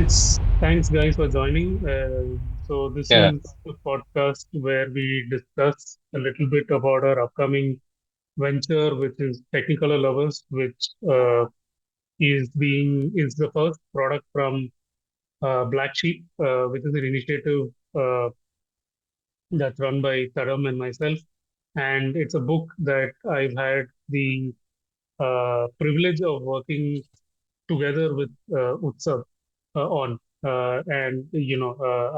Thanks guys for joining. So this Yeah, is a podcast where we discuss a little bit about our upcoming venture, which is Technicolour Lovers, which is the first product from Black Sheep, which is an initiative that's run by Tadam and myself, and it's a book that I've had the privilege of working together with Utsab on. I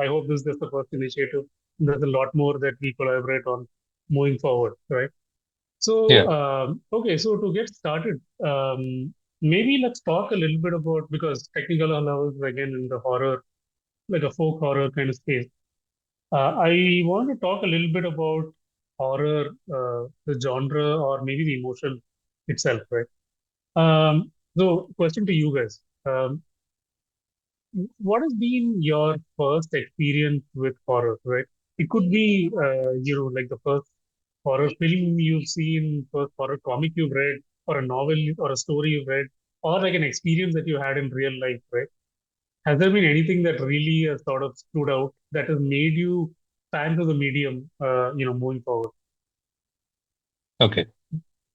hope this is just the first initiative. There's a lot more that we collaborate on moving forward, right? So, yeah, okay, so to get started, maybe let's talk a little bit about because technical lovers again in the horror, like a folk horror kind of space. I want to talk a little bit about horror, the genre, or maybe the emotion itself, right? So, question to you guys. What has been your first experience with horror, right? It could be, like the first horror film you've seen, first horror comic you've read, or a novel or a story you've read, or like an experience that you had in real life, right? Has there been anything that really sort of stood out that has made you fans of the medium, moving forward? okay.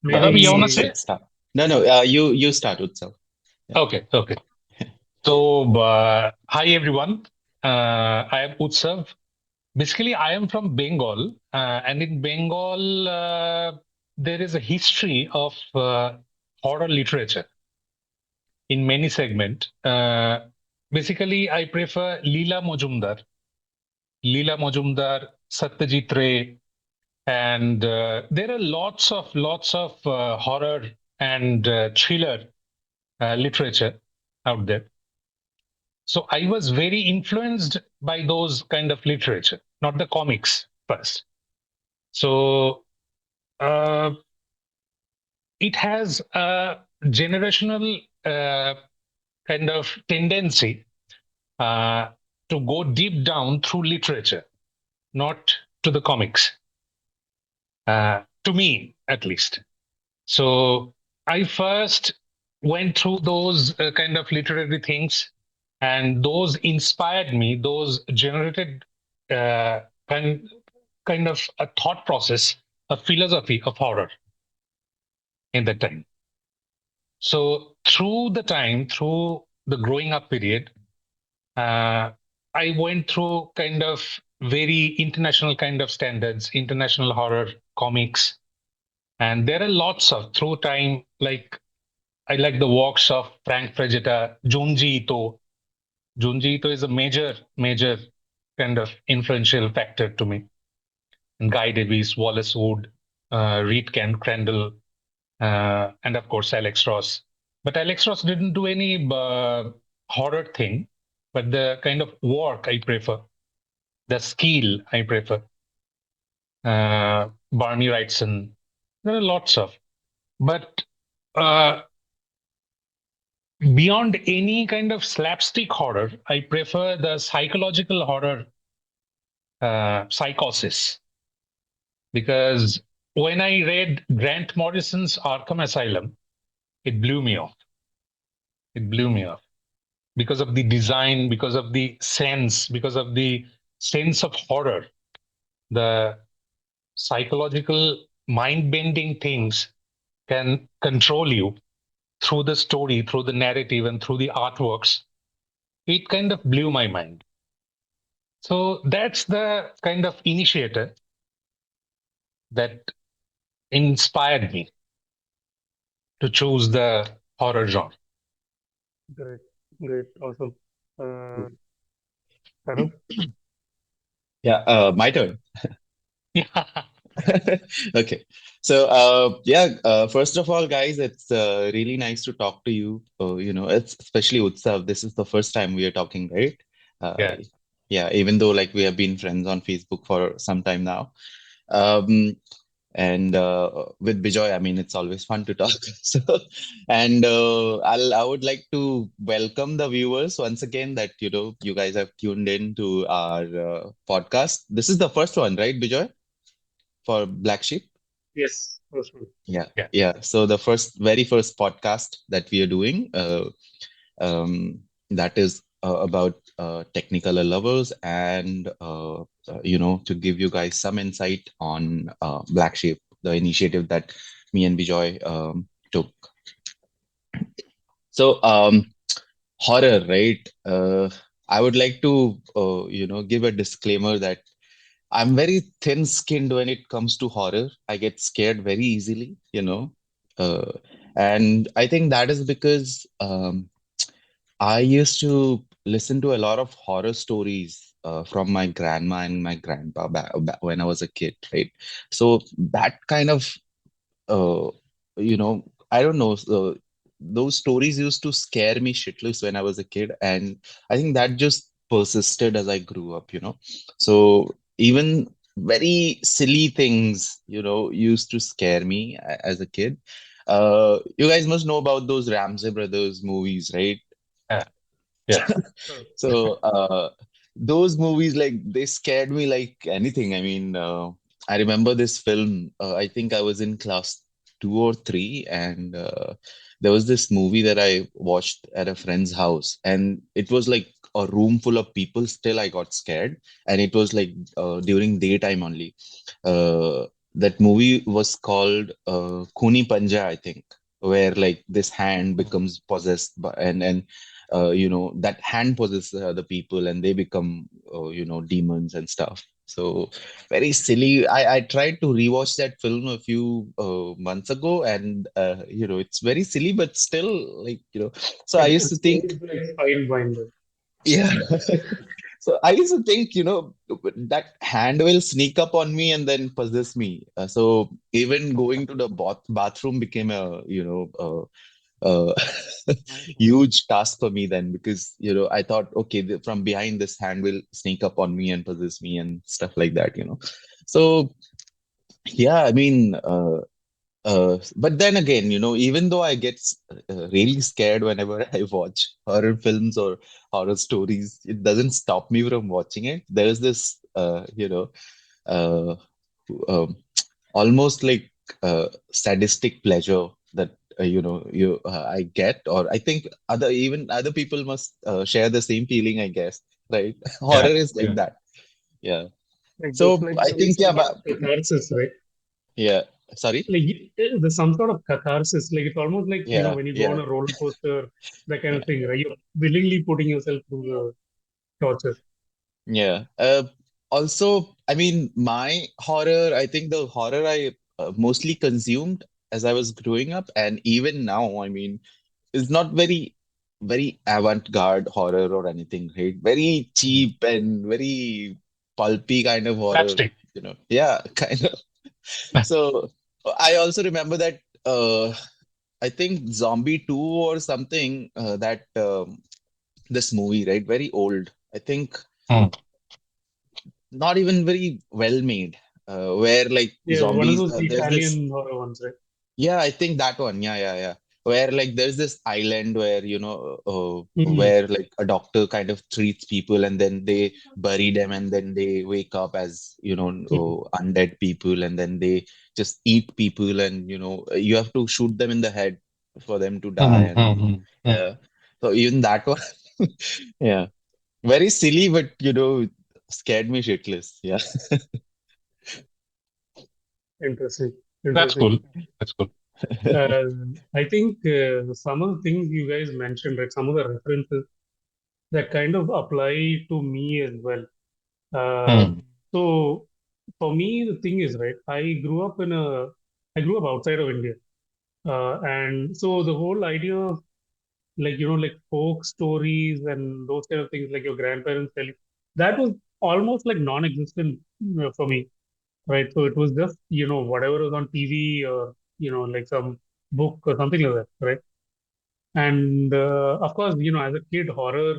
You wanna Utsav Maybe, say? should start. No, you start, Utsav. Yeah. Okay. So, hi everyone. I am Utsav. Basically, I am from Bengal, and in Bengal, there is a history of horror literature in many segments. Basically, I prefer Leela Majumdar, Satyajit Ray, and there are lots of horror and thriller literature out there. So I was very influenced by those kind of literature, not the comics first. So uh, it has a generational kind of tendency uh, to go deep down through literature, not to the comics, to me at least. So I first went through those kind of literary things, and those inspired me. Those generated uh, kind kind of a thought process, a philosophy of horror in that time. So through the growing up period, uh, I went through kind of very international kind of standards, international horror comics, and there are lots of through time like I like the works of Frank Frazetta, Junji Ito. Junji Ito is a major kind of influential factor to me. And Guy Davies, Wallace Wood, Reed Crandall, and of course Alex Ross. But Alex Ross didn't do any horror thing, but the kind of work I prefer, the skill I prefer. Barney Wrightson, there are lots of. But uh, beyond any kind of slapstick horror, I prefer the psychological horror, psychosis, because when I read Grant Morrison's Arkham Asylum, it blew me off. It blew me off because of the design, because of the sense of horror, the psychological mind bending things can control you through the story, through the narrative, and through the artworks. It kind of blew my mind. So that's the kind of initiator that inspired me to choose the horror genre. great, great, awesome. Uh, Tadam? Yeah, my turn. Yeah, Okay. So, first of all, guys, it's really nice to talk to you. It's especially Utsav. This is the first time we are talking, right? Uh, yeah, yeah, even though like we have been friends on Facebook for some time now. Um, and with Bijoy, I mean, it's always fun to talk. So, and I would like to welcome the viewers once again that you guys have tuned in to our podcast. This is the first one, right, Bijoy, for Black Sheep? Yes, first one. Yeah, yeah, yeah. So the very first podcast that we are doing, that is about Technicolor Lovers and to give you guys some insight on Black Sheep, the initiative that me and Bijoy took. So, horror, right? I would like to, give a disclaimer that I'm very thin-skinned when it comes to horror. I get scared very easily. Uh, and I think that is because I used to listen to a lot of horror stories from my grandma and my grandpa when I was a kid, right? So that kind of uh, I don't know. Those stories used to scare me shitless when I was a kid, and I think that just persisted as I grew up. So even very silly things, used to scare me as a kid. You guys must know about those Ramsey Brothers movies, right? Yeah. Yes. So those movies, like, they scared me like anything. I mean, I remember this film. I think I was in class 2 or 3, and there was this movie that I watched at a friend's house, and it was like a room full of people. Still, I got scared, and it was like during daytime only. That movie was called Kuni Panja, I think, where like this hand Mm. becomes possessed by, and that hand possesses other people and they become demons and stuff. So very silly. I tried to rewatch that film a few months ago, and it's very silly, but still, like, so I used to It's think, like Spellbinder. yeah. So I used to think, that hand will sneak up on me and then possess me. So even going to the bathroom became a, uh, huge task for me then, because I thought, okay, from behind, this hand will sneak up on me and possess me and stuff like that. So yeah, I mean, but then again, even though I get really scared whenever I watch horror films or horror stories, it doesn't stop me from watching it. There's this uh, um, almost like sadistic pleasure that I get, or I think other people must share the same feeling, I guess, right? Horror Yeah. is like Yeah. that. Yeah. Like there's So like I some think, yeah, sort of but catharsis, right? yeah. Sorry. Like there's some sort of catharsis. Like it's almost like Yeah. when you go on Yeah. a roller coaster, that kind Yeah. of thing, right? You're willingly putting yourself through the torture. Yeah. Also, I mean, my horror, I think the horror I mostly consumed as I was growing up, and even now, I mean, is not very avant-garde horror or anything, right? Very Mm. cheap and very pulpy kind of horror, Slapstick. Yeah, kind of. So I also remember that I think Zombie 2 or something, that this movie, right? Very old. I think Mm. not even very well made. Where like Yeah, one of zombies, those there's this. Italian horror ones, right? Yeah, I think that one. Yeah, yeah, yeah. Where like there's this island where, Mm-hmm. where like a doctor kind of treats people and then they bury them and then they wake up as, undead people, and then they just eat people, and, you have to shoot them in the head for them to die. Mm. And Mm. Mm. yeah, so even that one, yeah, very silly, but, scared me shitless. Yeah. Interesting. That's Interesting. cool. That's cool. Uh, I think some of the things you guys mentioned, right? Some of the references that kind of apply to me as well. Uh, Mm. so for me, the thing is, right? I grew up outside of India, and so the whole idea of like folk stories and those kind of things, like your grandparents telling, that was almost like non-existent for me, right? So it was just whatever was on TV or like some book or something like that, right? And of course, as a kid, horror,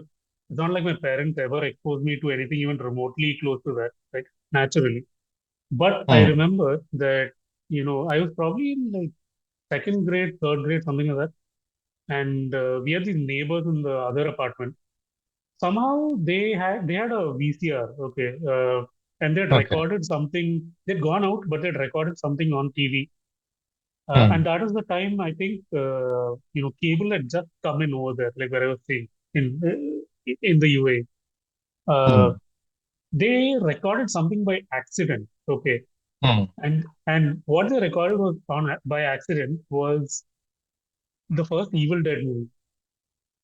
it's not like my parents ever exposed me to anything even remotely close to that, right? Naturally. But I Mm. remember that, I was probably in like second grade, third grade, something like that. And we had these neighbors in the other apartment. Somehow they had a VCR, okay, and they'd Okay. recorded something. They'd gone out, but they'd recorded something on TV. And Mm. that is the time I think cable had just come in over there, like where I was staying in. in the UA. Uh, mm, they recorded something by accident. Okay, mm. and what they recorded was by accident was the first Evil Dead movie.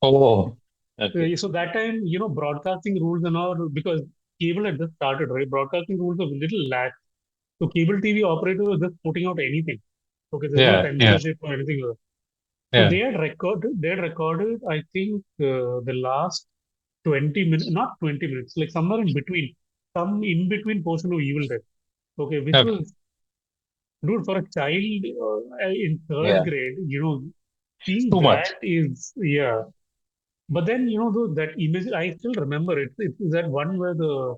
Oh, Okay. So that time, broadcasting rules and all, because cable had just started, right? Broadcasting rules were a little lax. So cable TV operators were just putting out anything. Okay, there's no yeah, yeah, censorship or anything like that. So yeah. they had recorded, I think, the last 20 minutes, not 20 minutes, like somewhere in between, some in between portion of Evil Dead. Okay, which Okay. was, dude, for a child in third Yeah. grade, seeing Too that much. is, yeah. But then, that image, I still remember it. It's that one where the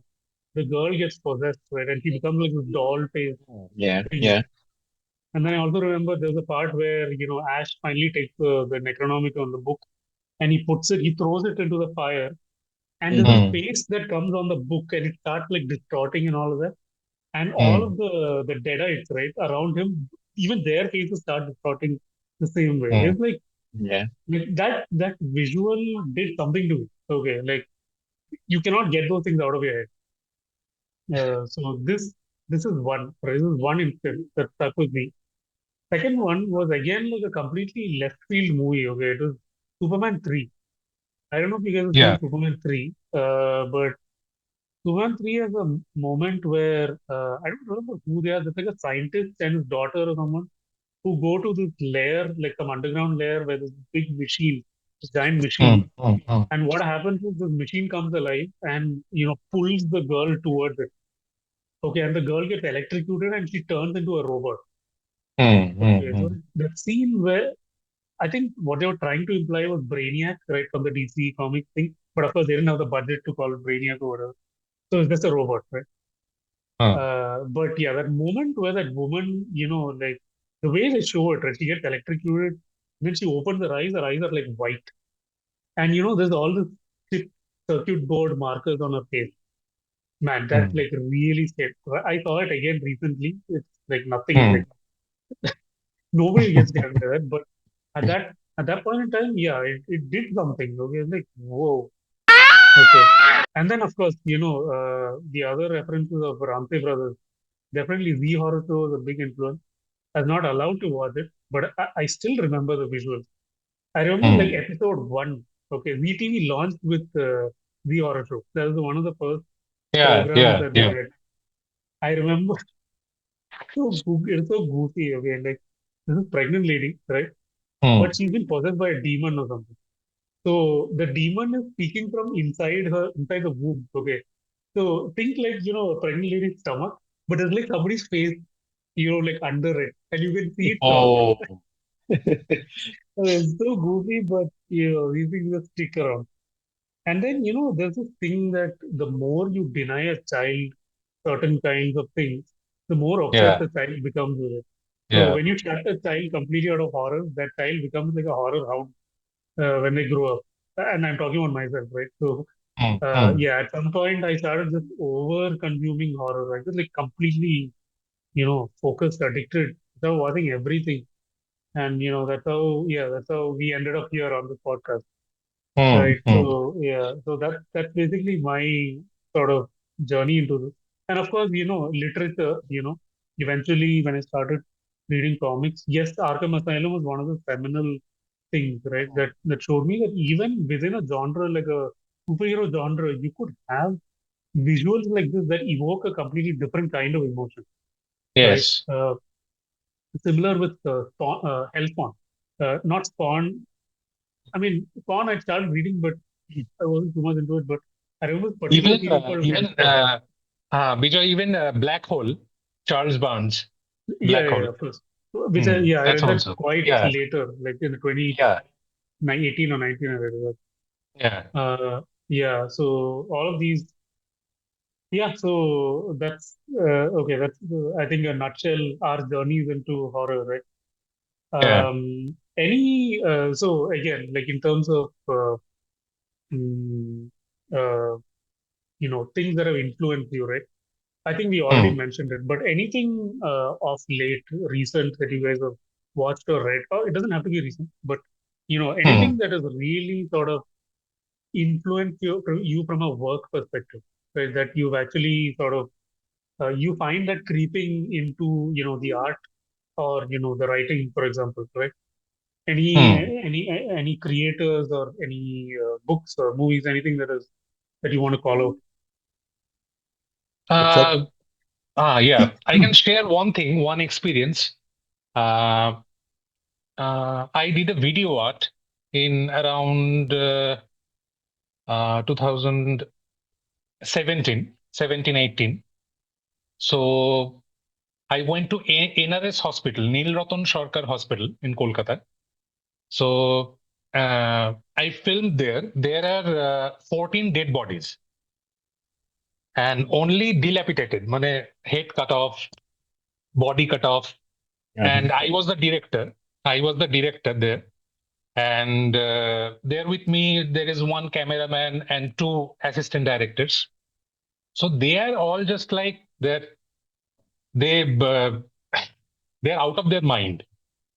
girl gets possessed, right? And she becomes like this doll face Yeah. thing. Yeah. And then I also remember there's a part where, Ash finally takes the Necronomicon, the book, and he throws it into the fire. And there's a Hmm. Mm, space that comes on the book and it starts like distorting and all of that. And all of mm, the Deadites, right, around him, even their faces start distorting the same way. mm, It's Yeah. like that visual did something to it. Okay, like you cannot get those things out of your head. So this is one. This is one instance that stuck with me. Second one was again like a completely left field movie. Okay, it was Superman 3. I don't know if you guys have seen yeah. Superman 3, but Superman 3 has a moment where I don't remember who they are. There's like a scientist and his daughter or someone who go to this lair, like some underground lair where there's a big machine, this giant machine. Mm, mm, mm, And what happens is this machine comes alive and pulls the girl towards it. Okay, and the girl gets electrocuted and she turns into a robot. mm, mm, Okay, so mm, the scene where I think what they were trying to imply was Brainiac, right, from the DC comic thing. But of course, they didn't have the budget to call it Brainiac or whatever. So it's just a robot, right? mm, But yeah, that moment where that woman, like the way they show it, right, she gets electrocuted, then she opens her eyes are like white. And there's all this chip circuit board markers on her face. Man, that mm, like really scared. I saw it again recently. It's like nothing, mm. like nobody gets scared by that. But at that point in time, yeah, it did something. Okay, it's like whoa. Okay. And then of course, the other references of Ramsey brothers. Definitely Z horror show was a big influence. I was not allowed to watch it, but I still remember the visuals. I remember like Mm. episode one. Okay, ZTV launched with Z horror show. That was one of the first Yeah, programs yeah, that they yeah. did. I remember it's so goofy. Okay, like this is pregnant lady, right? But Mm. she's been possessed by a demon or something. So the demon is speaking from inside the womb. Okay. So think like, a pregnant lady's stomach, but it's like somebody's face, like under it. And you can see it talk. Oh. It's so goofy, but these things just stick around. And then, there's this thing that the more you deny a child certain kinds of things, the more obsessed Yeah, the child becomes with it. So yeah. when you shut a child completely out of horror, that child becomes like a horror hound when they grow up. And I'm talking about myself, right? So, Mm, mm, yeah, at some point I started just over consuming horror. I just like completely, focused, addicted, without watching everything. And, that's how we ended up here on this podcast. mm, Right. mm. So yeah, so that's basically my sort of journey into this. And of course, literature, eventually when I started reading comics, yes, Arkham Asylum was one of the seminal things, right? That showed me that even within a genre like a superhero genre, you could have visuals like this that evoke a completely different kind of emotion, right? Yes. Similar with Hellspawn. Not Spawn. I mean, Spawn I started reading, but I wasn't too much into it, but I remember this particular Even series called even Hellspawn. Bijoy, even Black Hole, Charles Barnes, Yeah, Black yeah, Hole. yeah, of course. Which Mm, I that's read that also. quite Yeah, later, like in yeah, 2018 or 19, I read that. yeah, Yeah, so all of these, yeah, so that's okay. That's I think a nutshell our journeys into horror, right? yeah. So again, like in terms of mm, uh, things that have influenced you, right? I think we already Mm, mentioned it, but anything of late, recent that you guys have watched or read, or it doesn't have to be recent, but anything mm, that has really sort of influenced you from a work perspective, right? That you've actually sort of you find that creeping into the art or the writing, for example, right? Any Hmm. any creators or any books or movies, anything that you want to call out? What's up? Uh, yeah, I can share one thing, one experience. Uh, I did a video art in around 2017, 18. So I went to NRS Hospital, Nilratan Sarkar Hospital in Kolkata. So I filmed there. There are 14 dead bodies and only dilapidated, mane head cut off, body cut off. Uh-huh. And I was the director. I was the director there. And there with me, there is one cameraman and two assistant directors. So they are all just like they they're out of their mind,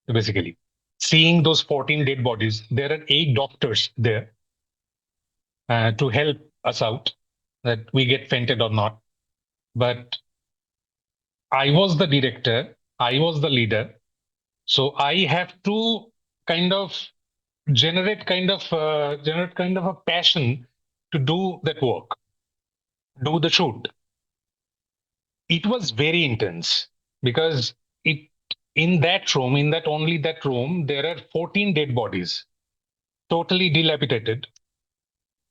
basically. Seeing those 14 dead bodies, there are 8 doctors there to help us out that we get fainted or not. But I was the director, I was the leader, so I have to kind of generate kind of a passion to do that work, do the shoot. It was very intense because it in that room, in that only that room, there are 14 dead bodies, totally dilapidated.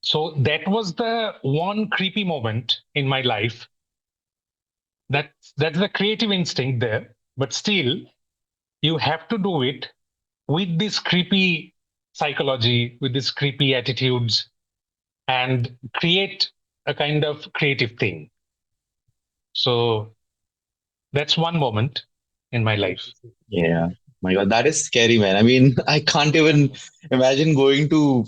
So that was the one creepy moment in my life. That's the creative instinct there, but still you have to do it with this creepy psychology, with these creepy attitudes, and create a kind of creative thing. So that's one moment in my life. Interesting. Yeah. My God, that is scary, man. I mean, I can't even imagine going to,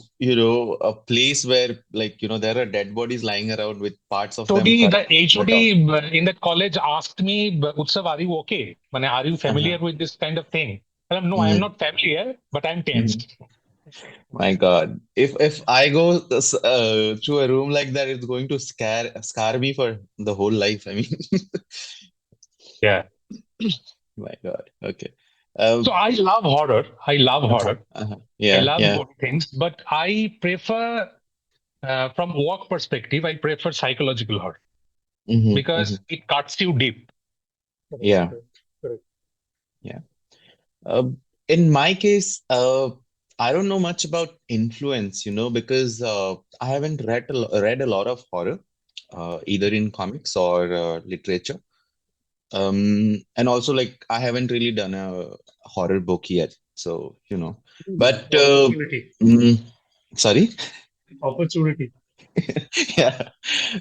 a place where, like, there are dead bodies lying around with parts of them HOD, the cut off. HOD in that college asked me, Utsav, are you okay? Are you Uh-huh. familiar with this kind of thing? No, I am Mm-hmm. not familiar, but I'm Mm-hmm. tensed. My God, if I go to a room like that, it's going to scar me for the whole life. I mean, Yeah. my God. Okay. So Um, I love horror. I love uh-huh, horror. uh-huh. I Yeah, love yeah. good things, but I prefer, from work perspective, I prefer psychological horror Mm-hmm, mm-hmm. because it cuts you deep. Correct, Yeah, correct, correct. yeah. Uh, in my case, I don't know much about influence, because I haven't read a lot of horror, either in comics or literature. And also, like, I haven't really done a horror book yet, so But Opportunity, mm, sorry, opportunity. yeah.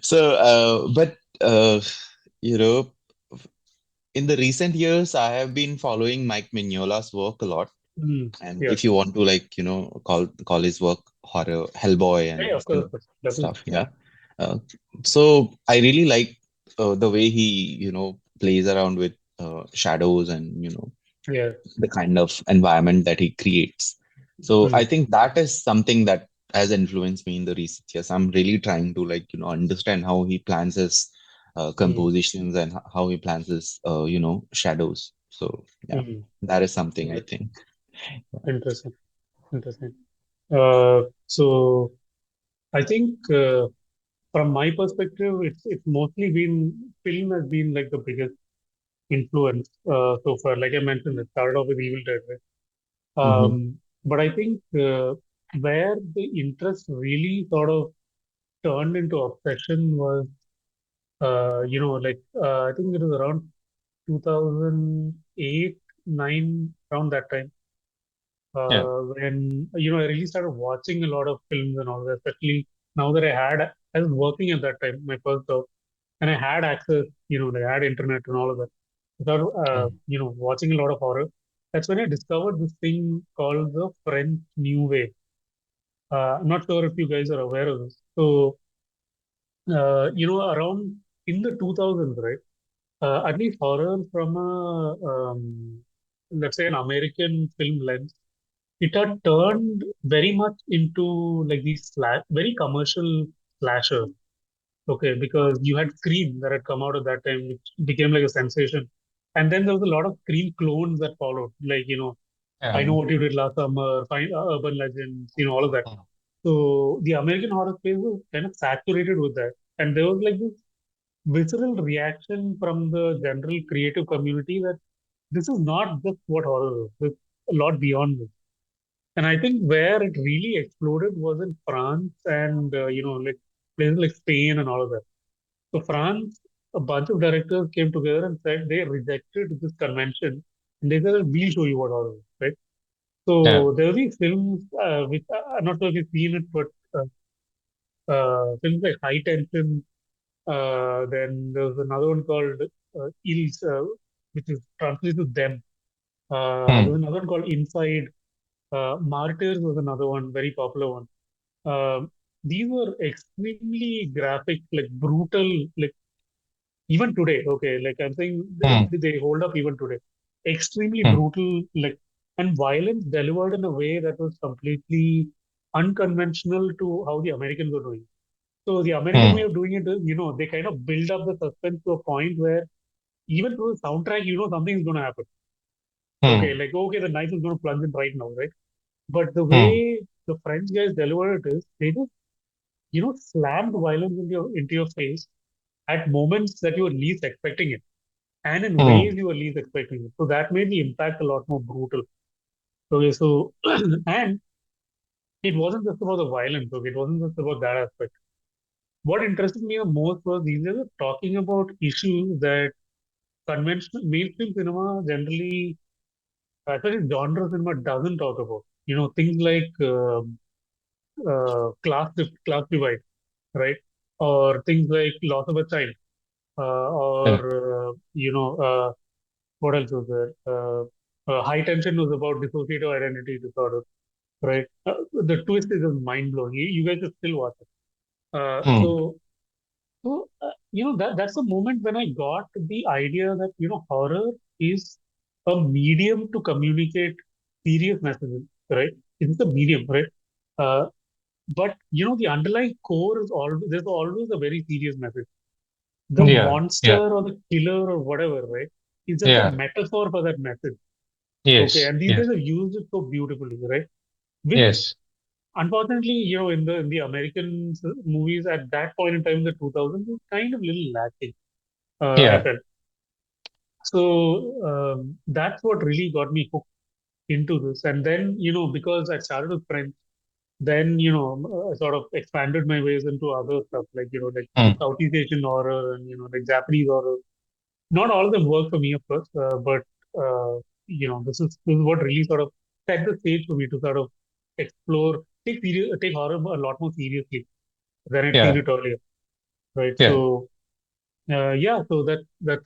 So, but you know, in the recent years, I have been following Mike Mignola's work a lot. Mm. And Yeah, if you want to, like, call his work horror, Hellboy yeah, and of course, of course. Definitely. stuff, yeah. So I really like the way he plays around with shadows and Yeah. the kind of environment that he creates. So I Mm. think that is something that has influenced me in the recent years. I'm really trying to, like, understand how he plans his Mm. compositions and how he plans his shadows. So yeah, Mm. that is something I Right. think. Interesting, interesting. So I think from my perspective, it's mostly been film has been like the biggest influence so far. Like I mentioned, it started off with Evil Dead, right? Hmm. But I think where the interest really sort of turned into obsession was, I think it was around 2008, 9, around that time, Yeah. when, I really started watching a lot of films and all that, especially now that I was working at that time, my first job, and I had access, I had internet and all of that. I started, watching a lot of horror. That's when I discovered this thing called the French New Wave. I'm not sure if you guys are aware of this. So, around in the 2000s, right? At least horror from a, let's say, an American film lens. it had turned very much into like these very commercial slashers. Okay, because you had Scream that had come out at that time, which became like a sensation. And then there was a lot of Scream clones that followed, like, I Know Yeah. What You Did Last Summer, Urban Legends, all of that. Mm. So the American horror space was kind of saturated with that. And there was like this visceral reaction from the general creative community that this is not just what horror is, there's a lot beyond this. And I think where it really exploded was in France and, like places like Spain and all of that. So France, a bunch of directors came together and said they rejected this convention. And they said, we'll show you what horror is, right? Yeah. So there will be films, which I'm not sure if you've seen it, but films like High Tension. Then there's another one called Ils, which is translated to Them. There's Mm. another one called Inside. Martyrs was another one, very popular one. Um, these were extremely graphic, like brutal, like even today. Okay, like I'm saying, Mm. they hold up even today. Extremely Mm. brutal, like and violence delivered in a way that was completely unconventional to how the Americans were doing. So the American way Mm. of doing it is, they kind of build up the suspense to a point where even through the soundtrack, something is going to happen. Okay, Mm. like okay, the knife is going to plunge in right now, right? But the Mm. way the French guys deliver it is, they just slammed violence into your face at moments that you were least expecting it, and in ways Mm. you were least expecting it. So that made the impact a lot more brutal. Okay, so and it wasn't just about the violence. Okay, it wasn't just about that aspect. What interested me the most was these guys were talking about issues that conventional mainstream cinema generally, especially genre cinema, doesn't talk about. Things like class divide, right? Or things like loss of a child, Yeah. or what else was there? High tension was about dissociative identity disorder, right? The twist is just mind blowing. You guys should still watch it. Mm. That's the moment when I got the idea that horror is a medium to communicate serious messages, right? It's a medium, right? Uh, but the underlying core is always there's always a very serious message. The Yeah. monster Yeah. or the killer or whatever, right, is just a Yeah. metaphor for that message. Okay, Yes. and these Yes. guys have used it so beautifully, right? Which Yes. unfortunately, in the American movies at that point in time, in the 2000s, was kind of little lacking. I Yeah. felt so. That's what really got me hooked into this. And then because I started with French, then I sort of expanded my ways into other stuff like like Mm. Southeast Asian horror and like Japanese horror. Not all of them work for me, of course, but this is what really sort of set the stage for me to sort of take horror a lot more seriously than I'd seen Yeah. it earlier, right? Yeah. So yeah, so that's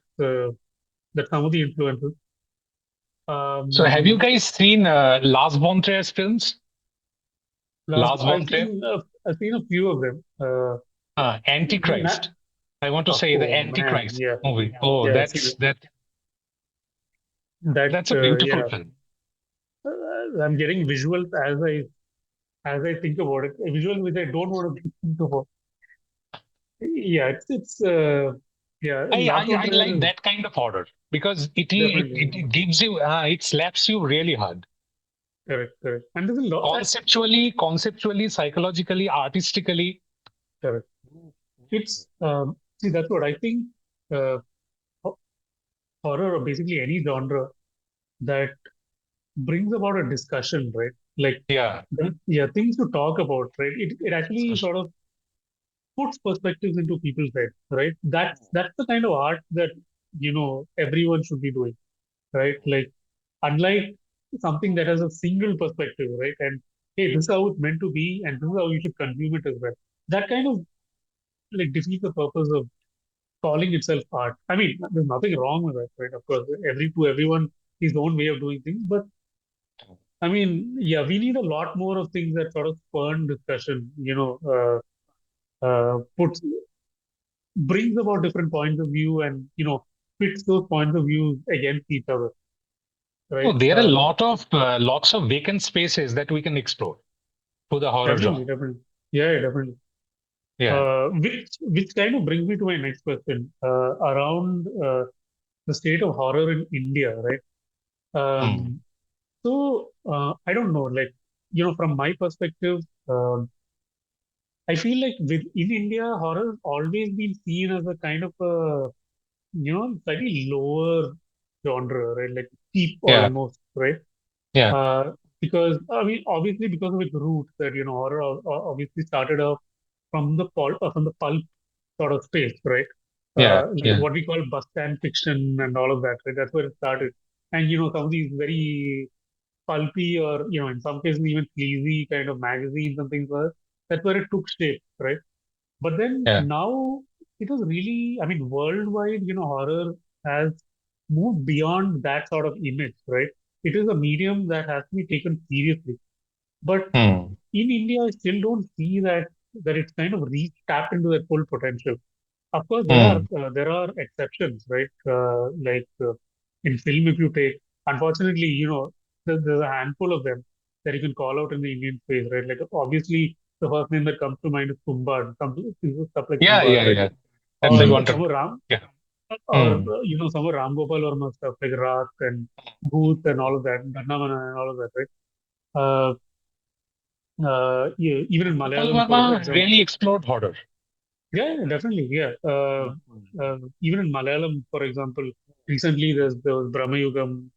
some of the influences. So have you Um, guys seen Lars von Trier's films? last Lars von Trier? I've seen a few of them. Na- Antichrist. I want to say the oh man, Antichrist yeah, movie. Oh, yeah, I've seen that's it. that That that's a beautiful yeah, film. I'm getting visuals as I think about it. Visuals which I don't want to think about. Yeah, it's yeah, Last I Frontier like is that kind of horror because definitely it gives you it slaps you really hard. correct, correct. And there's a lot Conceptually, psychologically, artistically. correct. It's see that's what I think. Uh, ho- Horror or basically any genre that brings about a discussion, right? Like Yeah. yeah, things to talk about, right? It actually sort of puts perspectives into people's heads, right? That's the kind of art that everyone should be doing, right? Like unlike something that has a single perspective, right? And hey, this is how it's meant to be, and this is how you should consume it as well. That kind of like defeats the purpose of calling itself art. I mean, there's nothing wrong with that, right? Of course, everyone his own way of doing things, but I mean, yeah, we need a lot more of things that sort of spurn discussion. Puts brings about different points of view and pits those points of view against each other, right? There are lots of vacant spaces that we can explore for the horror Definitely, genre. definitely. Yeah, definitely. Yeah. Which kind of brings me to my next question around the state of horror in India, right? Hmm. I don't know, like, from my perspective, I feel like in India, horror has always been seen as a kind of a, slightly lower genre, right? Like cheap Yeah. almost, right? Yeah. Because I mean, obviously because of its roots, that horror obviously started off from the pulp sort of space, right? Yeah. Like Yeah. what we call bus stand fiction and all of that, right? That's where it started. And some of these very pulpy or in some cases even sleazy kind of magazines and things like that, that's where it took shape, right? But then Yeah. now it is really, I mean, worldwide, horror has moved beyond that sort of image, right? It is a medium that has to be taken seriously. But Hmm. in India, I still don't see that it's kind of reached tapped into their full potential. Of course, Hmm. there are exceptions, right? In film, if you take, unfortunately, there's a handful of them that you can call out in the Indian space, right? Like obviously, the first name that comes to mind is Tumbad, stuff like Yeah. Tumbad, Yeah. right? Yeah. That's I Or wanted. some of Ram, Yeah. or Hmm. some of Ram Gopal Verma stuff like Rak and Booth and all of that, Dannamana and all of that, right? Uh, yeah, even in Gopal Malayalam, for Verma example. really explored horror. Yeah, yeah, definitely. Yeah. Even in Malayalam, for example, recently there was Brahma Yugam.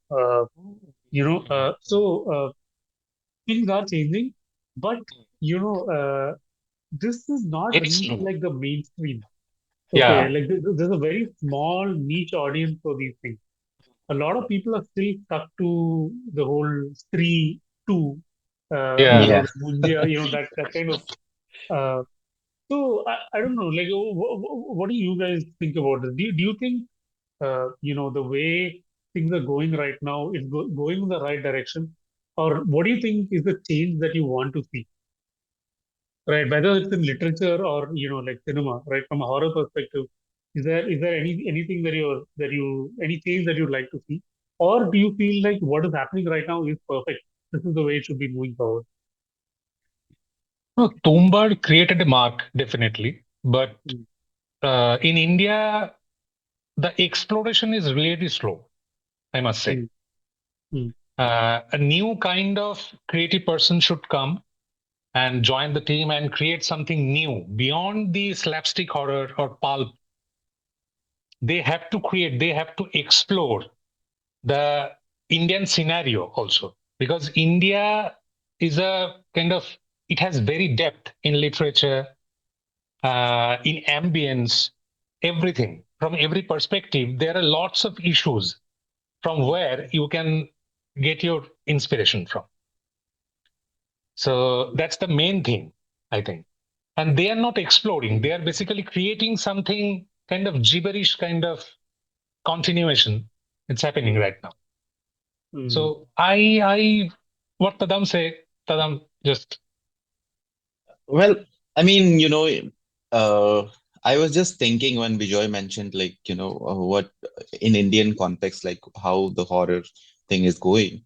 Things are changing, but you know, this is not Very reached slow. like the mainstream. Okay, Yeah. like there's a very small niche audience for these things. A lot of people are still stuck to the whole Stree 2, Yeah. Yeah. the Munjia, that kind of uh, I don't know, like, what do you guys think about this? Do you think, the way things are going right now is going in the right direction, or what do you think is the change that you want to see, right? Whether it's in literature or like cinema, right? From a horror perspective, is there anything that you any change that you'd like to see, or do you feel like what is happening right now is perfect? This is the way it should be moving forward. No, Tombad created a mark, definitely. But Mm, in India, the exploration is really slow, I must say. mm, mm, A new kind of creative person should come and join the team and create something new beyond the slapstick horror or pulp. They have to explore the Indian scenario also, because India is a kind of, it has very depth in literature, in ambience, everything. From every perspective, there are lots of issues from where you can get your inspiration from. So that's the main thing, I think. And they are not exploring, they are basically creating something kind of gibberish, kind of continuation. It's happening mm, right now. mm, So what Tadam say, Tadam, just, Well, I mean, uh, I was just thinking when Bijoy mentioned, like, what in Indian context, like how the horror thing is going.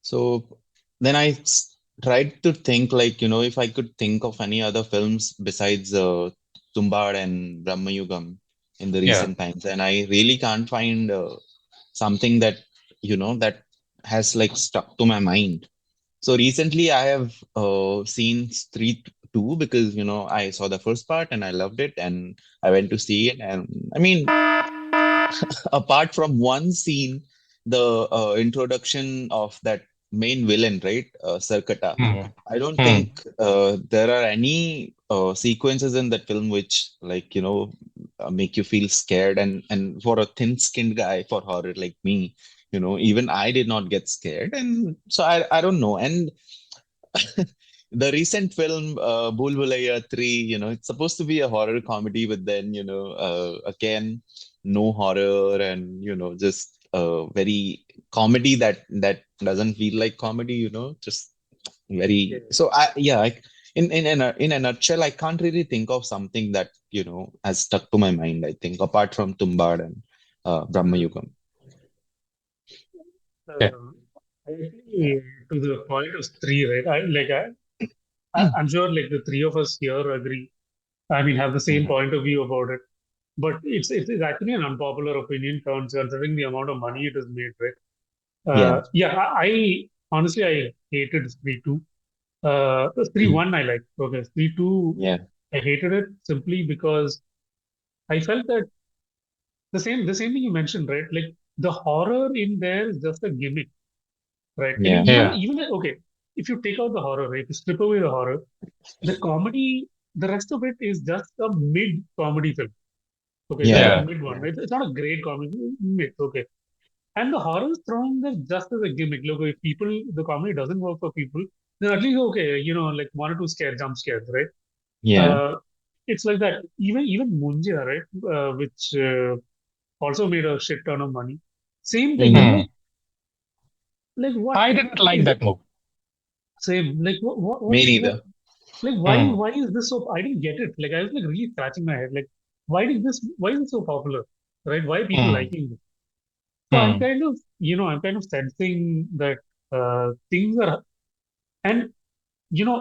So then tried to think, like, if I could think of any other films besides Tumbad and Brahmayugam in the yeah. recent times, and I really can't find something that has like stuck to my mind. So recently I have seen Street 2 because I saw the first part and I loved it and I went to see it, and I mean, apart from one scene, the introduction of that main villain, right, Sarkata, Hmm. I don't Hmm. think there are any sequences in that film which, like, make you feel scared. And for a thin-skinned guy for horror like me, even I did not get scared. And so I don't know. And the recent film, Bhool Bhulaiya 3, it's supposed to be a horror comedy, but then, again, no horror, and, just very comedy that doesn't feel like comedy, just yeah. very. So yeah, in a nutshell, I can't really think of something that, has stuck to my mind, I think, apart from Tumbad and Brahma Mm. Yugam. Yeah. I agree to the point of three, right? I'm sure like the three of us here agree. I mean, have the same Mhm. point of view about it. But it's actually an unpopular opinion considering the amount of money it has made, right? Yeah. Yeah, I honestly I hated Spree 2. Spree Mhm. 1 I liked. Okay, Spree 2 Yeah. I hated it simply because I felt that the same thing you mentioned, right? Like the horror in there is just a gimmick, right? I mean, Yeah. Yeah. okay, if you take out the horror, right? If you strip away the horror, the comedy, the rest of it is just a mid comedy film. Okay, just a Yeah. Yeah. mid one. It's not a great comedy, mid. Okay, and the horror is thrown there just as a gimmick. Look, if people, the comedy doesn't work for people, then at least okay, like one or two jump scares, right? Yeah. Uh, it's like that. Even Munja, right? Which also made a shit ton of money. Same thing, Mhm. Hmm. like what I didn't like is it? that movie. Same, like Me what, neither. like Hmm. why is this so? I didn't get it. Like I was like really scratching my head. Like why is it so popular, right? Why are people Hmm. liking it? So Hmm. I'm kind of sensing that things are, and you know,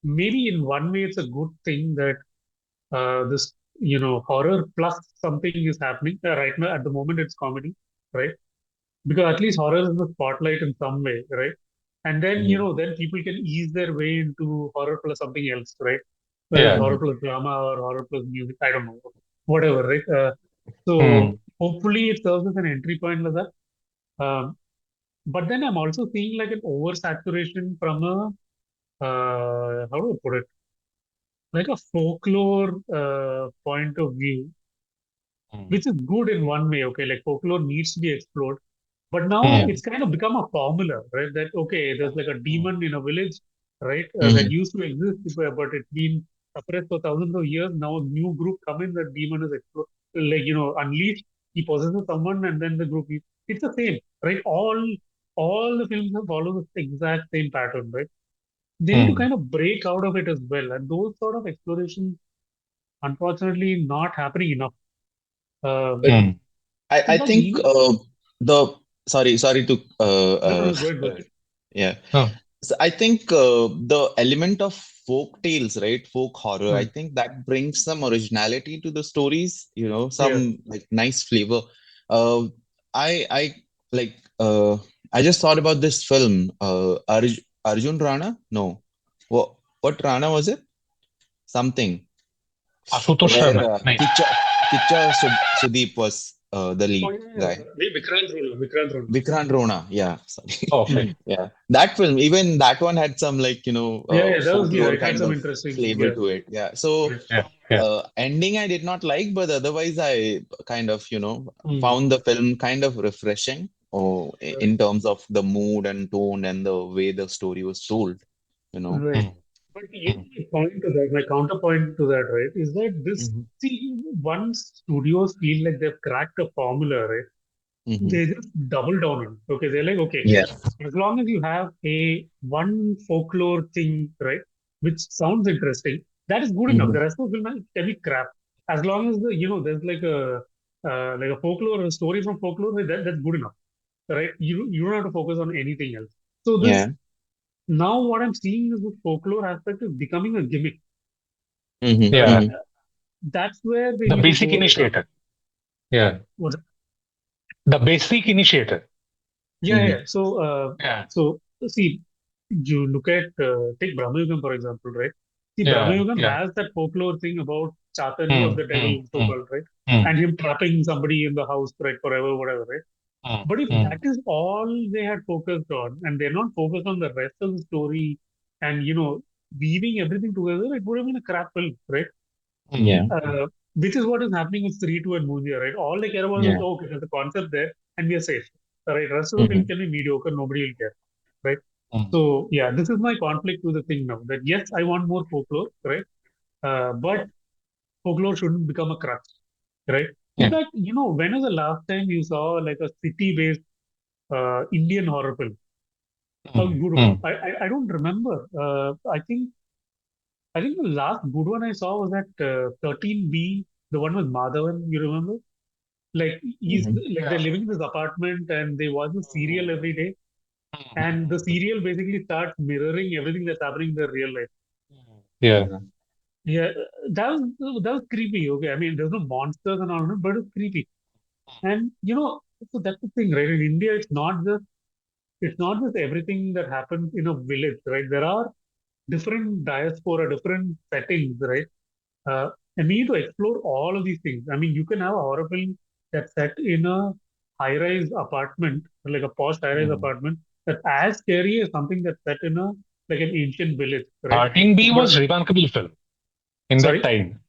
maybe in one way it's a good thing that this, horror plus something is happening right now. At the moment, it's comedy, right? Because at least horror is in the spotlight in some way, right? And then Mhm. then people can ease their way into horror plus something else, right? Whether it's Yeah. horror Mhm. plus drama or horror plus music, I don't know, whatever, right? Hmm. So hopefully it serves as an entry point like that. Um, but then I'm also seeing like an oversaturation from a how do I put it? Like a folklore point of view, Hmm. which is good in one way. Okay, like folklore needs to be explored. But now Hmm. Yeah. it's kind of become a formula, right? That okay, there's like a Hmm. demon in a village, right? That Mhm. used to exist, but it's been suppressed for thousands of years. Now a new group come in, that demon is like unleashed. He possesses someone, and then the group. It's the same, right? All the films have followed the exact same pattern, right? They need to Hmm. kind of break out of it as well, and those sort of explorations, unfortunately, not happening enough. Um, But Hmm. I in fact, think even the sorry to no, go ahead, go ahead. yeah. Oh. So I think the element of folk tales, right? Folk horror, I Hmm. think that brings some originality to the stories, Yeah. some like nice flavor. Uh, I like I just thought about this film, Arjun Rana? No. What Rana was it? Something Ashutosh where Sharma. Nice. Sudeep was the Oh, lead yeah, yeah. guy. Vikrant Rona, Vikrant Rona. Vikrant Rona, yeah, sorry. Oh, Hmm. okay. Yeah, that film, even that one had some like Yeah, yeah, that was yeah. folklore It had kind some of interesting, flavor yeah. to it. Yeah, so Correct. Yeah. Yeah. ending I did not like, but otherwise I kind of Hmm. found the film kind of refreshing, or Yeah. in terms of the mood and tone and the way the story was told. You know. Right. Hmm. But Hmm. my point to that, my counterpoint to that, right, is that this, Hmm. see, once studios feel like they've cracked a formula, right, Hmm. they just double down on it. Okay, they're like, okay, Yeah. as long as you have a one folklore thing, right, which sounds interesting, that is good enough. Hmm. The rest of the film can be crap. As long as there's like a folklore, a story from folklore, that's good enough, right? You don't have to focus on anything else. So this Yeah. now what I'm seeing is the folklore aspect is becoming a gimmick. Hmm. Uh, Yeah. Hmm. that's where they The need to basic go with it. initiator. Yeah. What's The basic initiator. Yeah, yeah. Hmm. Yeah. Yeah. So see, you look at take Brahmayugam for example, right? See, Yeah. Brahmayugam Yeah. has that folklore thing about Chatterjee Hmm. of the Hmm. devil, so Hmm. called, right? Hmm. And him trapping somebody in the house, right, forever, whatever, right? Hmm. But if Hmm. that is all they had focused on, and they're not focused on the rest of the story, and weaving everything together, it would have been a crap film, right? Hmm. Yeah. Which is what is happening with 3, 2, and Mundia, right? All they care about is, Yeah. oh, okay, there's a concept there, and we are safe. Right? Rest of the film Hmm. can be mediocre, nobody will care, right? Hmm. So, yeah, this is my conflict with the thing now that yes, I want more folklore, right? But folklore shouldn't become a crutch, right? In Yeah. fact, when was the last time you saw like a city based Indian horror film? A Hmm. good one. Hmm. I don't remember. I think the last good one I saw was that 13B, the one with Madhavan, you remember? Like he's Mhm. like they're living in this apartment and they watch the serial every day, and the serial basically starts mirroring everything that's happening in their real life. Yeah. Yeah. Yeah, that was creepy. Okay, I mean, there's no monsters and all, but it's creepy. And so that's the thing, right? In India, it's not just everything that happens in a village, right? There are different diaspora, different settings, right? And we need to explore all of these things. I mean, you can have a horror film that's set in a high-rise apartment, like a posh high-rise apartment, that's as scary as something that's set in a like an ancient village, right? 13B But was remarkable film in that sorry, time.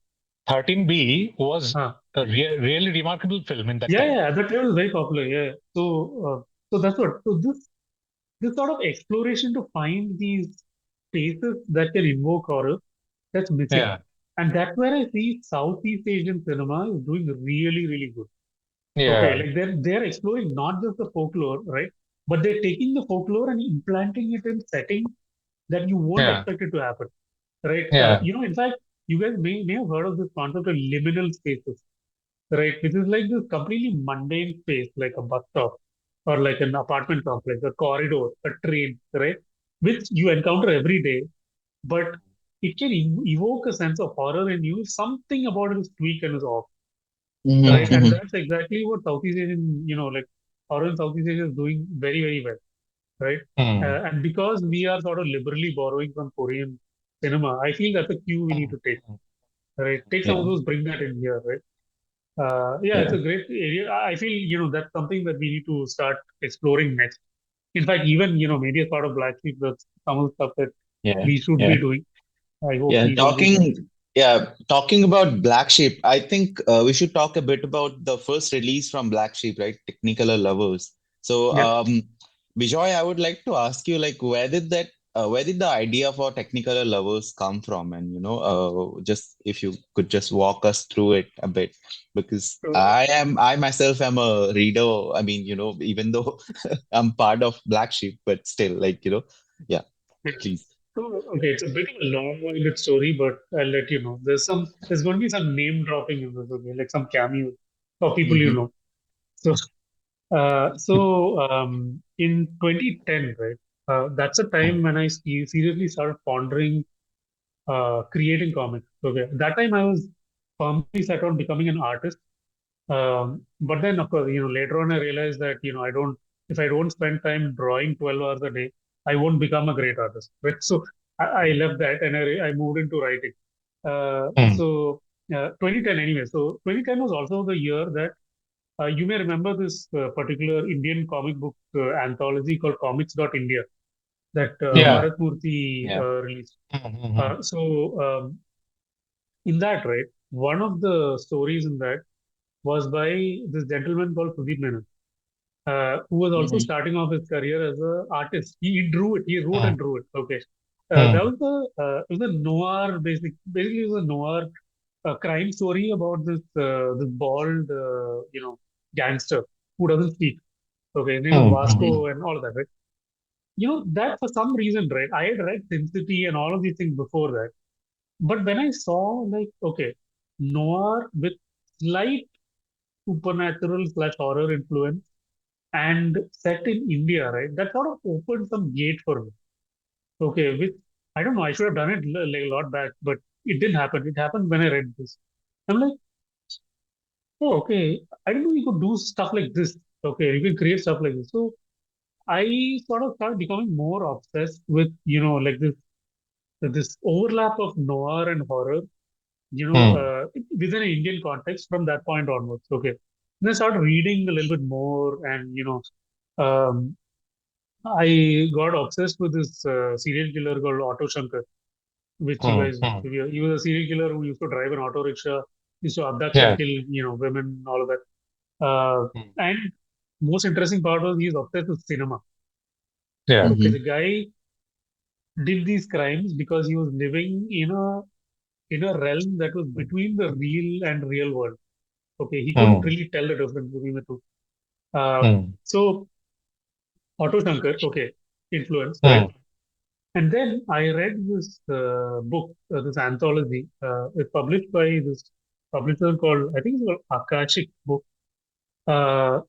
13B was uh, a really remarkable film in that yeah, time. yeah, that was very popular. Yeah, so that's what. So this sort of exploration to find these spaces that can invoke horror, that's missing. Yeah. And that's where I see Southeast Asian cinema is doing really, really good. Okay, Yeah. like they're exploring not just the folklore, right? But they're taking the folklore and implanting it in settings that you won't Yeah. expect it to happen, right? Yeah. In fact, you guys may have heard of this concept of liminal spaces, right? Which is like this completely mundane space, like a bus stop or like an apartment complex, a corridor, a train, right? Which you encounter every day, but it can evoke a sense of horror in you. Something about it is tweaked and is off, Mhm. right? And Mm. Mhm. that's exactly what Southeast Asian, like horror in Southeast Asia is doing very, very well, right? Mm. And because we are sort of liberally borrowing from Korean cinema, I feel that's a cue we need Mm. to take, right? Take some of Yeah. those, bring that in here, right? Yeah, it's Yeah. a great area. I feel, that's something that we need to start exploring next. In fact, even, maybe as part of Black Sheep, that's some of the stuff that Yeah. we should Yeah. be doing. I hope Yeah, we will do that. talking about Black Sheep, I think we should talk a bit about the first release from Black Sheep, right? Technicolor Lovers. So, Yeah. Bijoy, I would like to ask you, like, where did the idea for Technicolor Lovers come from? And, just if you could just walk us through it a bit, because So, I myself am a reader. I mean, even though I'm part of Black Sheep, but still, like, yeah, yeah. please. So, okay, it's a bit of a long-winded story, but I'll let you know. There's going to be some name dropping in this, okay, like some cameos of people you Mm-hmm. know. So, in 2010, right? That's a time when I seriously started pondering creating comics. Okay, that time I was firmly set on becoming an artist. But then, of course, later on I realized that if I don't spend time drawing 12 hours a day, I won't become a great artist. Right? So I left that and I moved into writing. Uh, Mm. so 2010 anyway. So 2010 was also the year that you may remember this particular Indian comic book anthology called Comics.India that Yeah. Bharat Murthy Yeah. released. Mm. In that, right, one of the stories in that was by this gentleman called Sudeep Menon, who was also Mm-hmm. starting off his career as an artist. He drew it. He wrote and Mm. drew it. Okay, that Mm. was it was a noir basically it was a noir crime story about this bald gangster who doesn't speak. Okay, his name is Mm. Vasco and all of that, right? That for some reason, right? I had read Sin City and all of these things before that, but when I saw like okay, noir with slight supernatural slash horror influence and set in India, right? That sort of opened some gate for me. Okay, which I don't know, I should have done it like a lot back, but it didn't happen. It happened when I read this. I'm like, oh, okay, I didn't know you could do stuff like this. Okay, you can create stuff like this. So I sort of started becoming more obsessed with, like this overlap of noir and horror, Mm. within an Indian context from that point onwards. Okay. Then I started reading a little bit more and, um, I got obsessed with this serial killer called Otto Shankar, which you Mm. guys know. Mm. He was a serial killer who used to drive an auto rickshaw, used to abduct and Yeah. kill, women, all of that. And most interesting part was he's obsessed with cinema. Yeah. Okay, Mm-hmm. the guy did these crimes because he was living in a realm that was between the real and real world. Okay, he couldn't Mm. really tell the difference between the two. Uh, Mm. so Otto Shankar, okay, influence, right? Mm. And then I read this book, this anthology. It's published by this publisher called, I think it's called Akashic Book. Uh,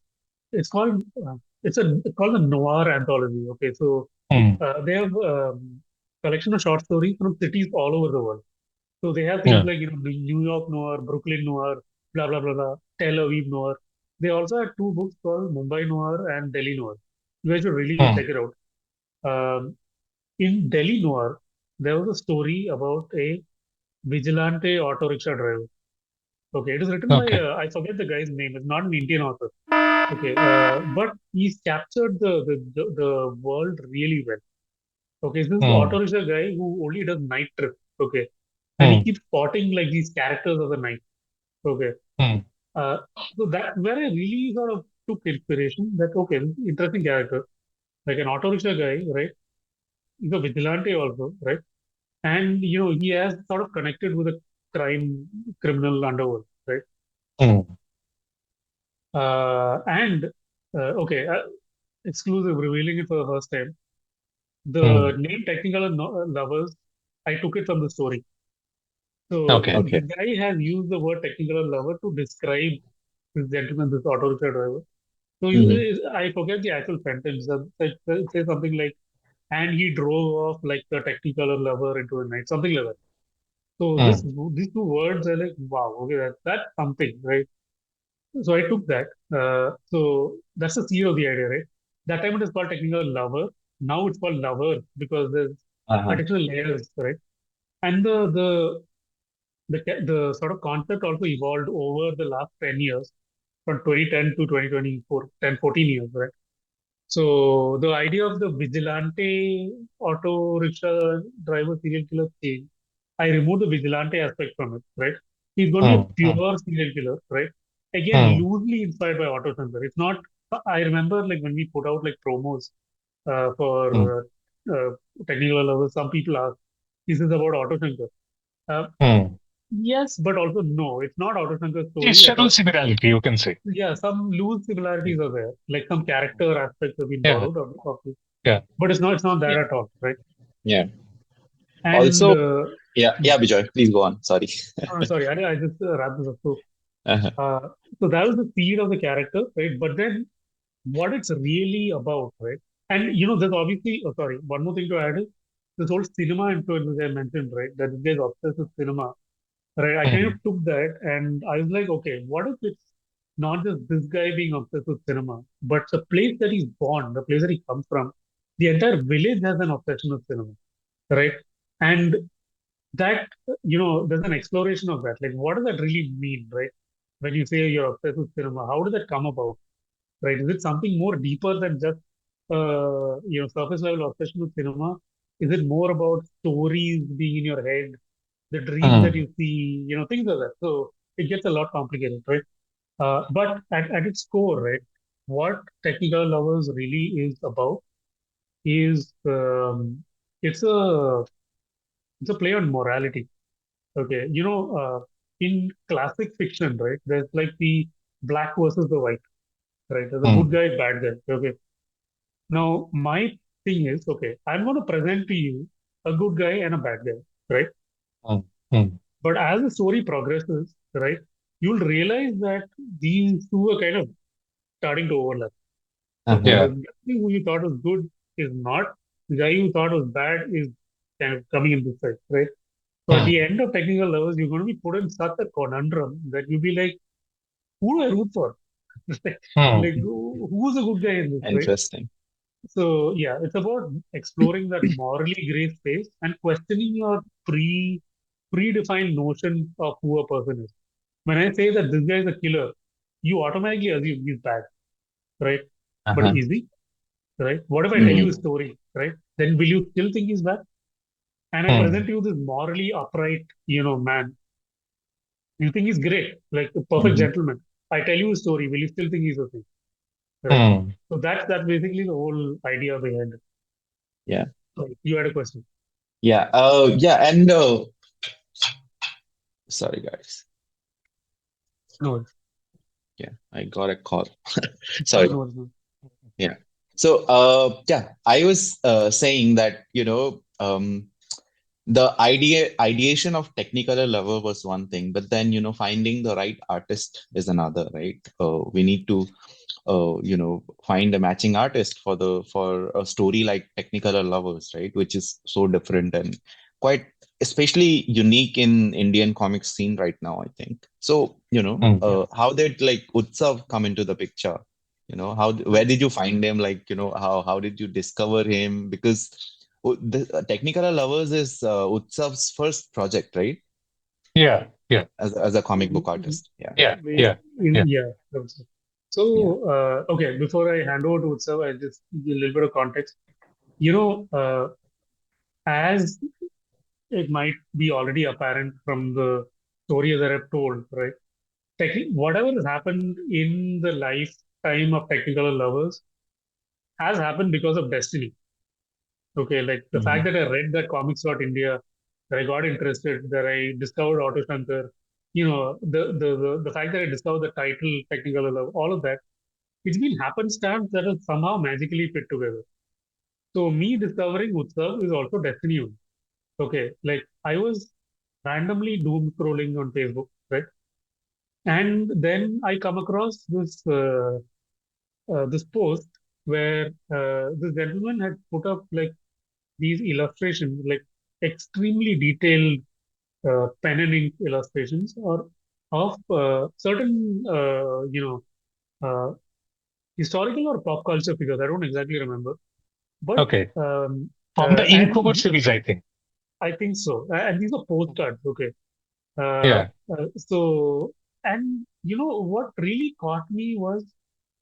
it's called it's called the Noir Anthology. Okay, so Mm. they have collection of short stories from cities all over the world. So they have things Yeah. like New York Noir, Brooklyn Noir, blah blah blah blah, Tel Aviv Noir. They also have two books called Mumbai Noir and Delhi Noir. You guys should really check Mm. it out. Um, in Delhi Noir, there was a story about a vigilante auto rickshaw driver. Okay, it is written by Okay. I forget the guy's name. It's not an Indian author. Okay, but he's captured the world really well. Okay, so this is auto Mm. rickshaw guy who only does night trips. Okay, and he Mm. keeps spotting like these characters of the night. Okay, Mm. uh, so that where I really sort of took inspiration that okay, this is an interesting character, like an auto rickshaw guy, right? He's a vigilante also, right? And he has sort of connected with a criminal underworld, right? Mm. And okay, exclusive, revealing it for the first time. The Mm. name Technicolor Lovers, I took it from the story. So Okay. Okay. this guy has used the word Technicolor Lover to describe this gentleman, this auto rickshaw driver. So Hmm. I forget the actual sentence. It says something like, and he drove off like the Technicolor Lover into the night, something like that. So Mm. these two words are like, wow, okay, that's something, right? So I took that. So that's the seed of the idea, right? That time it is called Technicolor Lover. Now it's called Lover because there's Uh-huh. additional layers, right? And the sort of concept also evolved over the last 10 years, from 2010 to 2024, 10, 14 years, right? So the idea of the vigilante auto rickshaw driver serial killer thing, I removed the vigilante aspect from it, right? He's going to be a Mm. Mm. pure serial killer, right? Again, Mm. loosely inspired by Auto Censor. It's not. I remember like when we put out like promos Mm. for technical lovers, some people ask, "Is this about Auto Censor?" Uh, Mm. yes, but also no. It's not Auto Censor It's story at general all. similarity, you can say. Yeah, some loose similarities are there, like some character aspects have been Yeah. borrowed of it, Yeah. but it's not that Yeah. at all, right? Yeah. And Also, yeah, hmm, yeah, Bijoy, please go on. Sorry. sorry, I just wrapped this up. Uh-huh. Uh, so that was the seed of the character, right? But then what it's really about, right? And there's obviously, oh, sorry, one more thing to add is this whole cinema influence which I mentioned, right? That this guy's obsessed with cinema, right? I kind of Mm. took that and I was like, okay, what if it's not just this guy being obsessed with cinema, but the place that he's born, the place that he comes from, the entire village has an obsession with cinema, right? And that, there's an exploration of that. Like, what does that really mean, right? When you say you're obsessed with cinema, how did that come about, right? Is it something more deeper than just, surface level obsession with cinema? Is it more about stories being in your head, the dreams that Mm. you see, things like that? So it gets a lot complicated, right? But at its core, right, what Technical Lovers really is about is it's a it's a play on morality. Okay, in classic fiction, right, there's like the black versus the white, right? There's a good Mm. guy, bad guy. Okay, now my thing is, okay, I'm going to present to you a good guy and a bad guy, right? Mm. Mm. But as the story progresses, right, you'll realize that these two are kind of starting to overlap. Okay, Uh-huh. the Yeah. guy who you thought was good is not. The guy you thought was bad is kind of coming in this side, right? So at the Mm. end of Technical Lovers, you're going to be put in such a conundrum that you'll be like, who do I root for? Mm. Like, who's a good guy in this, right? Interesting. So yeah, it's about exploring that morally gray space and questioning your predefined notion of who a person is. When I say that this guy is a killer, you automatically assume he's bad, right? But Uh-huh. is he? Right? What if I tell you a Hmm. story, right? Then will you still think he's bad? And I Mm. present you this morally upright, man. You think he's great, like a perfect Hmm. gentleman. I tell you a story, will you still think he's a thing? Right? Mm. So that's basically the whole idea behind it. Yeah. So you had a question. Yeah. Yeah. And sorry, guys. No, Yeah, I got a call. no, Sorry. no. Yeah. So, yeah, I was saying that, the ideation of Technicolor Lover was one thing, but then finding the right artist is another, right? We need to find a matching artist for a story like Technicolor Lovers, right? Which is so different and quite especially unique in Indian comics scene right now, I think. So, how did like Utsav come into the picture? Where did you find him? Like, how did you discover him? Because the Technicolor Lovers is Utsav's first project, right? Yeah, yeah, As a comic book artist. Yeah. yeah, yeah, yeah. Yeah. That's it. So, Yeah. okay, before I hand over to Utsav, I just give a little bit of context. You know, as it might be already apparent from the story that I've told, right? Whatever has happened in the lifetime of Technicolor Lovers has happened because of destiny. Okay, like the fact Mhm. that I read that Comics.India, that I got interested, that I discovered Auto Shankar, the fact that I discovered the title Technicolor Love, all of that, it's been happenstance that has somehow magically fit together. So me discovering Utsav is also destiny only. Okay, like I was randomly doom scrolling on Facebook, right? And then I come across this post where this gentleman had put up like these illustrations, like extremely detailed pen and ink illustrations, or of certain, uh, historical or pop culture figures. I don't exactly remember, but Okay. um, From the Inktober and series, I think. I think so. And these are postcards. Okay. Uh, Yeah. so, and what really caught me was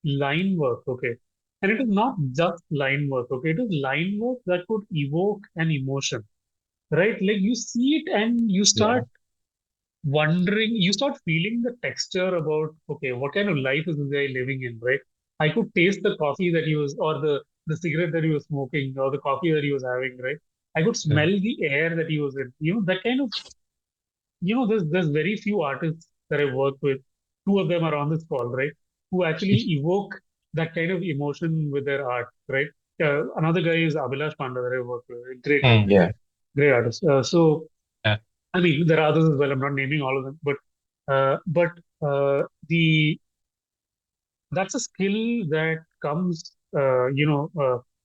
line work. Okay. And it is not just line work. Okay. It is line work that could evoke an emotion, right? Like you see it and you Yeah. start wondering, you start feeling the texture about, okay, what kind of life is this guy living in, right? I could taste the coffee that he was, or the cigarette that he was smoking, or the coffee that he was having, right? I could smell Yeah. the air that he was in. That kind of, there's very few artists that I work with. Two of them are on this call, right? Who actually evoke that kind of emotion with their art, right? Another guy is Abhilash Panda that I work with. Great, Mm. Yeah. great artist. So Yeah. I mean, there are others as well. I'm not naming all of them, but the that's a skill that comes,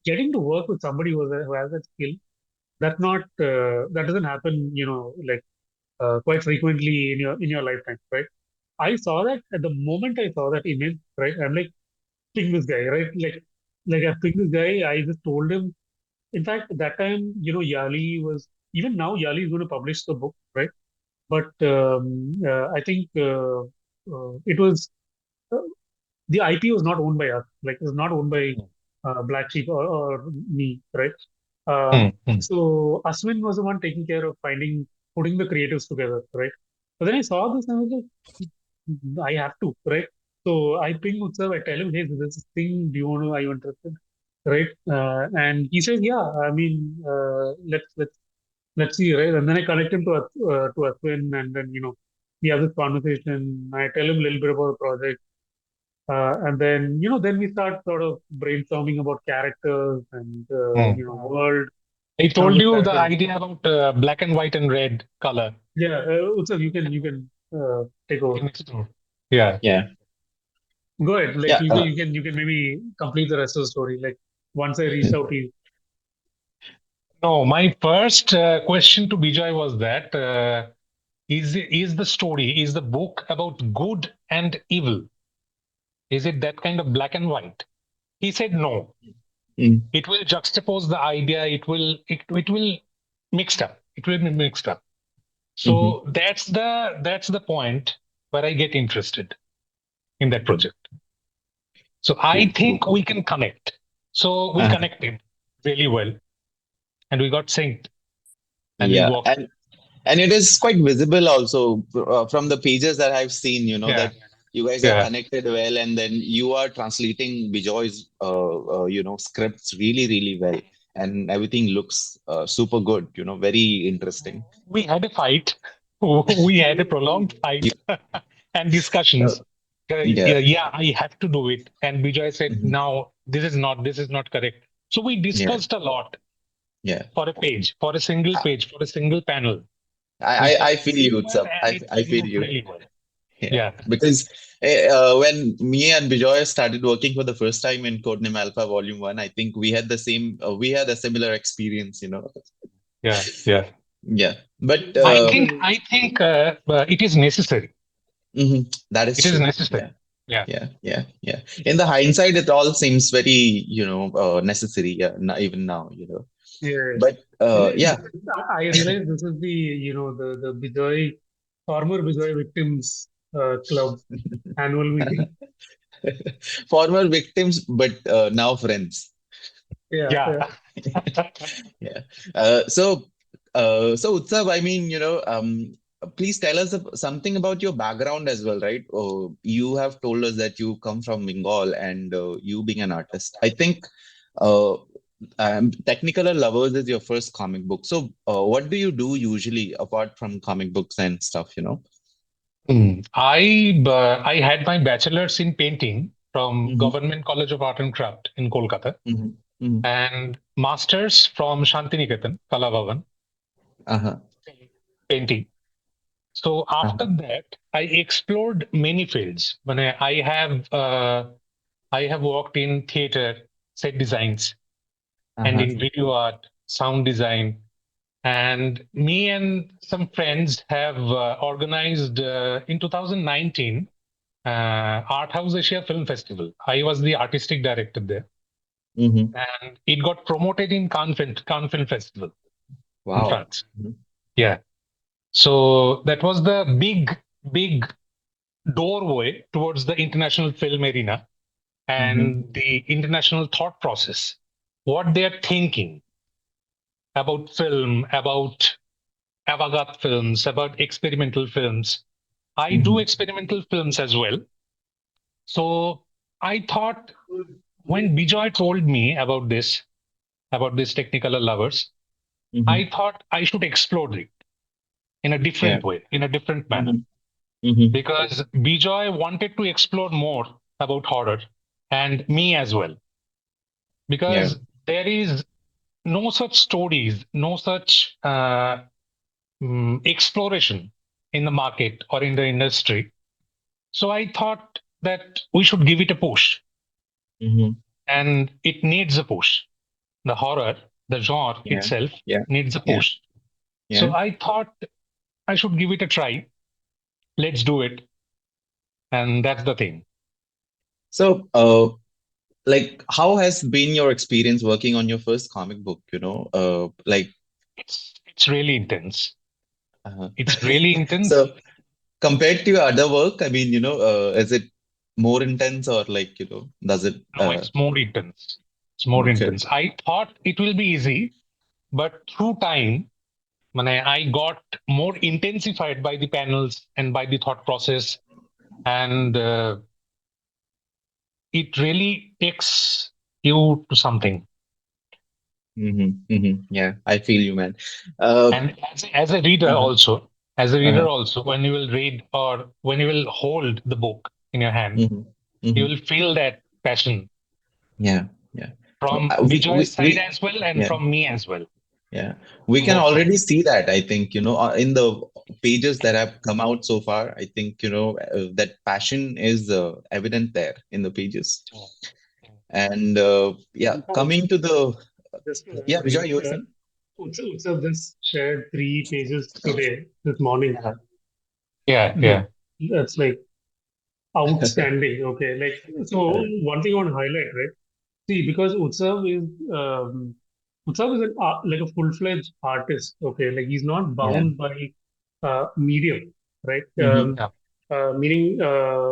getting to work with somebody who has that skill. That doesn't happen, like quite frequently in your lifetime, right? I saw that at the moment I saw that image, right? I'm like, ping this guy, right? Like I pinged this guy. I just told him. In fact, at that time, Yali was even now. Yali is going to publish the book, right? But I think it was uh, the IP was not owned by us. Like it was not owned by Black Sheep or me, right? Mm. Mm. So Aswin was the one taking care of putting the creatives together, right? But then I saw this and I was like, I have to, right? So I ping Utsav, I tell him, hey, there's this thing, do you want to, are you interested? Right? And he says, yeah, I mean, let's see, right? And then I connect him to Ashwin, and then we have this conversation. I tell him a little bit about the project, and then then we start sort of brainstorming about characters and Mm. world. I Some of told the you the characters, idea about black and white and red color yeah. Utsav, you can take over. in the store. Yeah. Yeah. Go ahead. Like Yeah. you can maybe complete the rest of the story. Like once I reached out to you. No, my first question to Bijoy was that is the story, is the book about good and evil? Is it that kind of black and white? He said no. Mm. It will juxtapose the idea. It will mixed up. It will be mixed up. Mhm. So that's the point where I get interested in that project. So I True, true. think we can connect. So we Uh-huh. connected really well, and we got synced, and we Yeah. walked. And it is quite visible also from the pages that I've seen, Yeah, that you guys are yeah. connected well, and then you are translating Bijoy's, scripts really, really well, and everything looks super good, very interesting. We had a fight. We had a prolonged fight and Uh, discussions. yeah. Yeah, yeah, I have to do it. And Bijoy said, Mhm. "No, this is not correct." So we Yeah. discussed a lot. Yeah. for a page, for a single I page, for a single panel. I, It I does feel really you, well Utsap. and it I feel moves you. really well. Yeah. Yeah. Because when me and Bijoy started working for the first time in Codename Alpha Volume 1, I think we had the same, we had a similar experience, you know. Yeah. Yeah. Yeah. But I think it is necessary. that is It is true. necessary. Yeah. Yeah. Yeah. In the hindsight, it all seems very, necessary. Yeah. Even now, Yes. But yeah. I realize this is the Bijoy, former Bijoy victims club annual meeting. Former victims, but now friends. Yeah, Yeah. yeah. Yeah. Uh, so, so Utsav, I mean, please tell us something about your background as well, right? You have told us that you come from Bengal and you being an artist. I think uh, Technicolour Lovers is your first comic book. So, what do you do usually apart from comic books and stuff, I had my bachelor's in painting from Mm-hmm, Government College of Art and Craft in Kolkata mm-hmm, mm-hmm. and master's from Shantiniketan, Kala Bhavan, Uh-huh, painting. So after uh-huh, that, I explored many fields. When I have worked in theater, set designs, and uh-huh. in video art, sound design. And me and some friends have organized in 2019 Art House Asia Film Festival. I was the artistic director there, Mm-hmm. and it got promoted in Cannes Film Festival in Wow. France. Mm-hmm, Yeah. So that was the big doorway towards the international film arena mm-hmm, and the international thought process, what they're thinking about film, about avant-garde films, about experimental films. I do mm-hmm, experimental films as well. So I thought when Bijoy told me about this Technicolour Lovers, mm-hmm. I thought I should explore it in a Yeah. different way, in a different manner, Mm-hmm, mm-hmm. because Bijoy wanted to explore more about horror and me as well, Yeah. because there is no such stories, no such exploration in the market or in the industry. So I thought that we should give it a push, Mm-hmm. and it needs a push. The horror, the genre Yeah. itself Yeah. needs a Yeah. push. Yeah. So I thought I should give it a try. Let's do it. And that's the thing. So, like, how has been your experience working on your first comic book? It's really intense. Uh, It's really intense. so compared to your other work, I mean, is it more intense or like, does it, No, it's more intense. It's more okay. intense. I thought it will be easy, but through time, when I got more intensified by the panels and by the thought process, and it really takes you to something. Yeah, I feel you, man. Uh, And as a reader uh-huh, also, uh-huh, when you will read or when you will hold the book in your hand, hmm you hmm will feel that passion Yeah, yeah. from We, Bijoy's side we, as well and yeah. from me as well, Yeah, we from can both already sides. see that. I think, in the pages that have come out so far, I think, that passion is evident there in the pages. Yeah. And yeah, In fact, coming to the, just to yeah, add, Vijay, you were saying? Utsav just shared 3 pages today, this morning. Uh-huh. Yeah, Mhm. yeah. That's like outstanding. Okay, like so. Uh, One thing I want to highlight, right? See, because Utsav is like a full-fledged artist. Okay, like he's not yeah. bound by medium, right? hmm Yeah. Meaning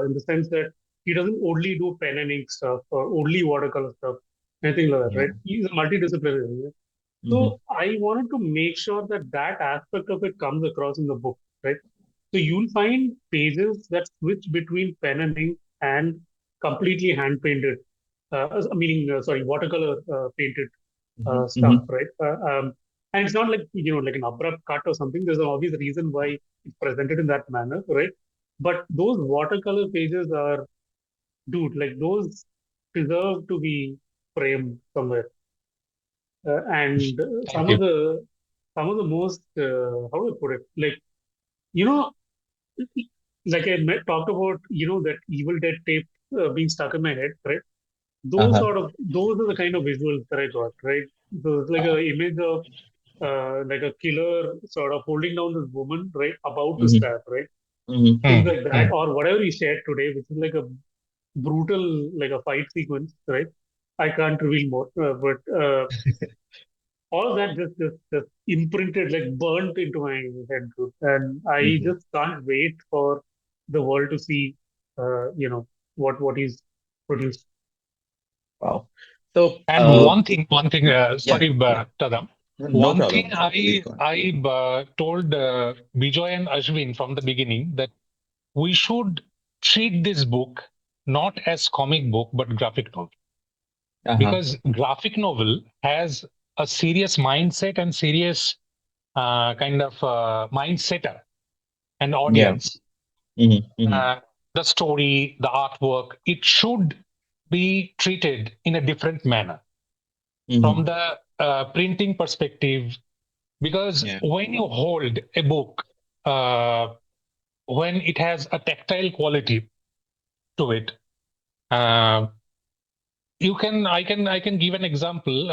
in the sense that he doesn't only do pen and ink stuff or only watercolor stuff, anything like that, Yeah. right? He's a multidisciplinary. Yeah? hmm So I wanted to make sure that that aspect of it comes across in the book, right? So you'll find pages that switch between pen and ink and completely hand painted, meaning sorry, watercolor painted stuff, hmm right? And it's not like like an abrupt cut or something. There's an obvious reason why it's presented in that manner, right? But those watercolor pages are, dude, like those deserve to be framed somewhere. and Thank you. some of the most how do I put it? Like you know, like talked about, that Evil Dead tape being stuck in my head, right? Uh-huh. Those are the kind of visuals that I got, right? So it's like Wow. a image of like a killer sort of holding down this woman, right, about to Hmm. stab, right? Hmm. Things Mm, like that, mm. or whatever he shared today, which is like a brutal, like a fight sequence, right? I can't reveal more, but all of that just imprinted, like burnt into my head, dude. And I Hmm. just can't wait for the world to see, what he's produced. Wow. So, And one thing, yeah, sorry, yeah, Tadam. no One thing problem. Please go on. I told Bijoy and Ashwin from the beginning that we should treat this book not as comic book but graphic novel, Uh-huh. because graphic novel has a serious mindset and serious kind of mindsetter and Yeah. audience. Hmm. Hmm. Uh, the story, the artwork, it should be treated in a different manner from Hmm. the printing perspective, because Yeah. when you hold a book, uh, when it has a tactile quality to it, uh, I can give an example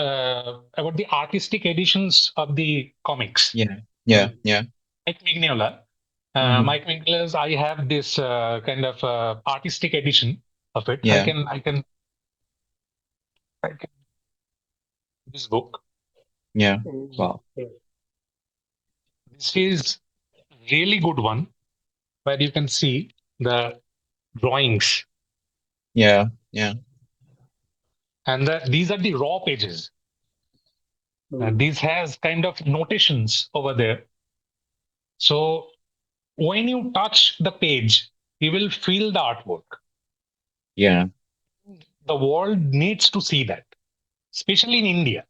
about the artistic editions of the comics. Yeah. Yeah. Mm. Yeah. Mike Mignola, Hmm. Mike Mignola's, I have this kind of artistic edition of it. Yeah. I can this book. Yeah. Mm. Wow. Yeah. This is really good one where you can see the drawings, Yeah. Yeah. and these are the raw pages. Mm. These has kind of notations over there. So when you touch the page, you will feel the artwork. Yeah. The world needs to see that, especially in India.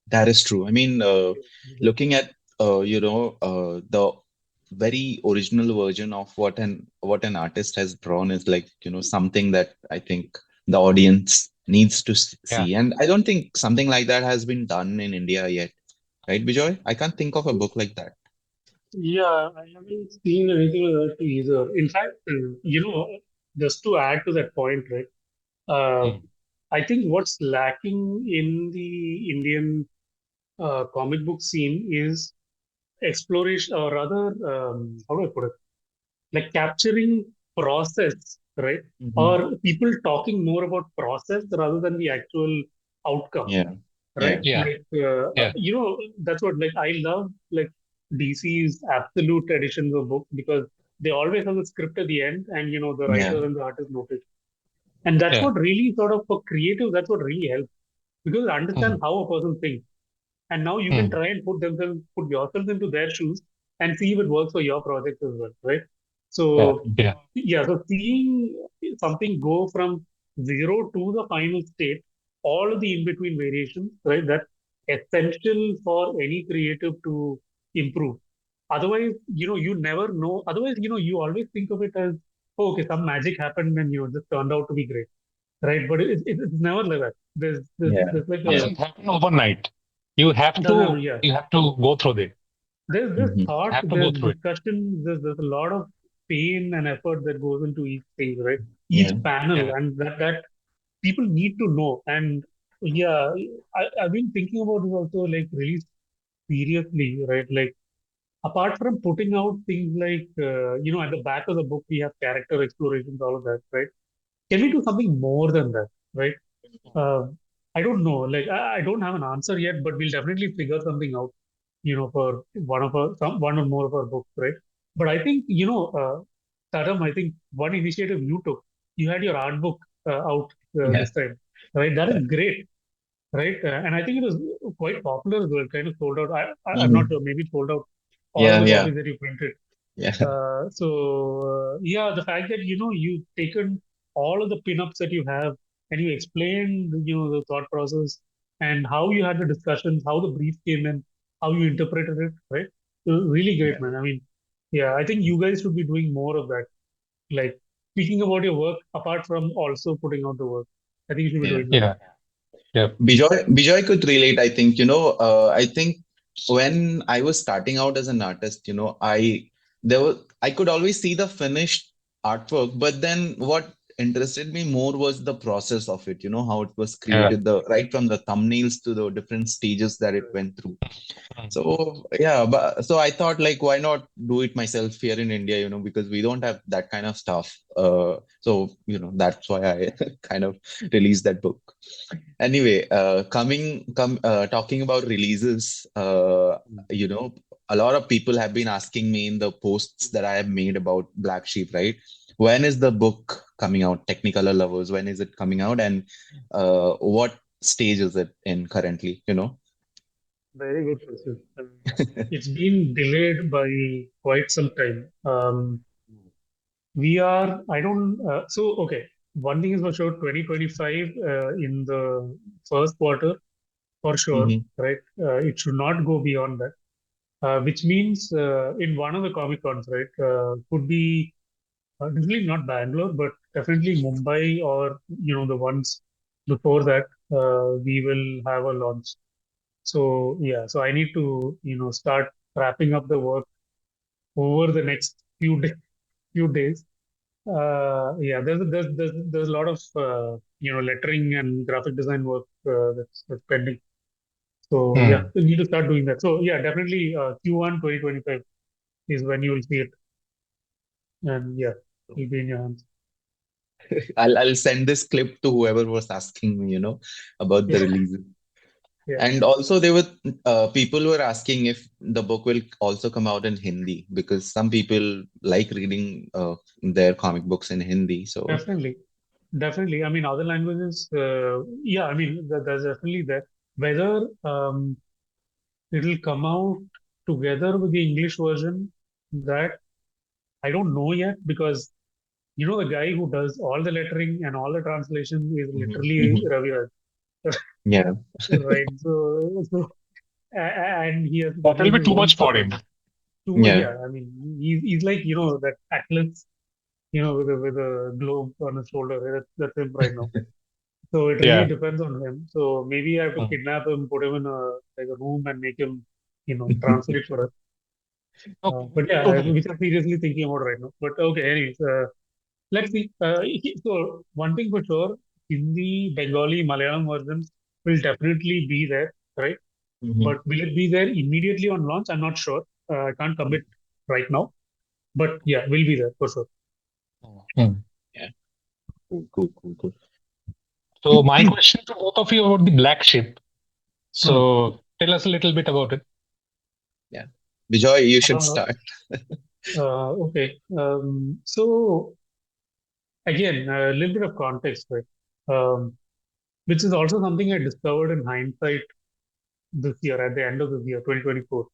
That is true. I mean, Mhm. looking at the very original version of what an artist has drawn is like, something that I think the audience needs to Yeah. see. And I don't think something like that has been done in India yet, right, Bijoy? I can't think of a book like that. Yeah, I haven't seen anything like that either. In fact, just to add to that point, right? Uh, Mm. I think what's lacking in the Indian comic book scene is exploration, or rather, how do I put it? Like capturing process, right? Hmm. Or people talking more about process rather than the actual outcome, Yeah. right? Yeah. Yeah. Like, Yeah. that's what, like, I love, like, DC's absolute editions of books because they always have a script at the end, and, the Yeah. writer and the artist noted. And that's Yeah. what really sort of, for creative, that's what really helps because you understand Mm. how a person thinks. And now you can Mm. try and put yourself into their shoes and see if it works for your project as well, right? Yeah. So Yeah. yeah, so seeing something go from zero to the final state, all of the in-between variations, right? That's essential for any creative to improve. Otherwise, you never know. Otherwise, you always think of it as, oh, okay, some magic happened and just turned out to be great, right? But it's never like that. Yeah. There's like Yeah. a Doesn't happen overnight. doesn't happen. Yeah, You have to go through it. there's Hmm. thought, Have to go there's through it. discussion, there's a lot of pain and effort that goes into each thing, right? Each Yeah. panel, Yeah. and that people need to know. And yeah, I've been thinking about this also, like, really seriously, right? Like, apart from putting out things like, at the back of the book we have character explorations, all of that, right? Can we do something more than that, right? Uh, I don't know. Like, I don't have an answer yet, but we'll definitely figure something out, for one or more of our books, right? But I think, Tadam, I think one initiative you took, you had your art book out Yeah. this time, right? That is great, right? And I think it was quite popular as well, kind of sold out. I'm not Hmm. sure, maybe it sold out all of Yeah. the Yeah. copies that you printed. Yeah. Yeah, the fact that you've taken all of the pinups that you have and you explained the thought process and how you had the discussions, how the brief came in, how you interpreted it, right? So really great, Yeah. man. I mean, yeah, I think you guys should be doing more of that. Like speaking about your work apart from also putting out the work. I think you should be Yeah. doing that. Yeah. Yeah. Bijoy could relate, I think. I think when I was starting out as an artist, I could always see the finished artwork, but then what interested me more was the process of it, how it was Yeah. created, the right from the thumbnails to the different stages that it Right. went through. Mm. So yeah, but so I thought like why not do it myself here in India, because we don't have that kind of stuff. So that's why I kind of released that book. Anyway, talking about releases, Mm. you know, a lot of people have been asking me in the posts that I have made about Black Sheep, right? When is the book coming out? Technicolor Lovers, when is it coming out? And what stage is it in currently, Very good question. It's been delayed by quite some time. I don't, so, okay. One thing is for sure, 2025 in the first quarter, for sure, Hmm. right? It should not go beyond that, which means in one of the Comic Cons, right? Could be definitely not Bangalore, but definitely Mumbai or, the ones before that, we will have a launch. So, yeah, so I need to, start wrapping up the work over the next few days. Yeah, there's a lot of lettering and graphic design work that's pending. So yeah, Mm. we need to start doing that. So yeah, definitely Q1 2025 is when you will see it, and yeah, it'll be in your hands. I'll send this clip to whoever was asking me, about the Yeah, release. yeah, And also, there were people were asking if the book will also come out in Hindi because some people like reading their comic books in Hindi. So, definitely, definitely. I mean, other languages, yeah, I mean, there's definitely that. Whether it'll come out together with the English version, that I don't know yet because the guy who does all the lettering and all the translation is mhm, literally mhm. Ravi, Yeah. right? And he has That will published be his too own much stuff for as him. well. Too much, Yeah. yeah. I mean, he's like that Atlas, with a globe on his shoulder. That's him right now. So it really Yeah. depends on him. So maybe I have to Mm. kidnap him, put him in a room, and make him translate for us. Okay. But yeah, Okay. which I'm seriously thinking about right now. But okay, anyways, let's see. So one thing for sure, Hindi, Bengali, Malayalam versions will definitely be there, right? Mhm. But will it be there immediately on launch? I'm not sure. I can't commit right now. But yeah, will be there for sure. Mm. Yeah. Cool, cool, cool, cool. So my question to both of you about the black sheep. Hmm. So tell us a little bit about it. Yeah. Bijoy, you should Uh, start. okay. So again, a little bit of context, right? Um, which is also something I discovered in hindsight this year, at the end of this year, 2024.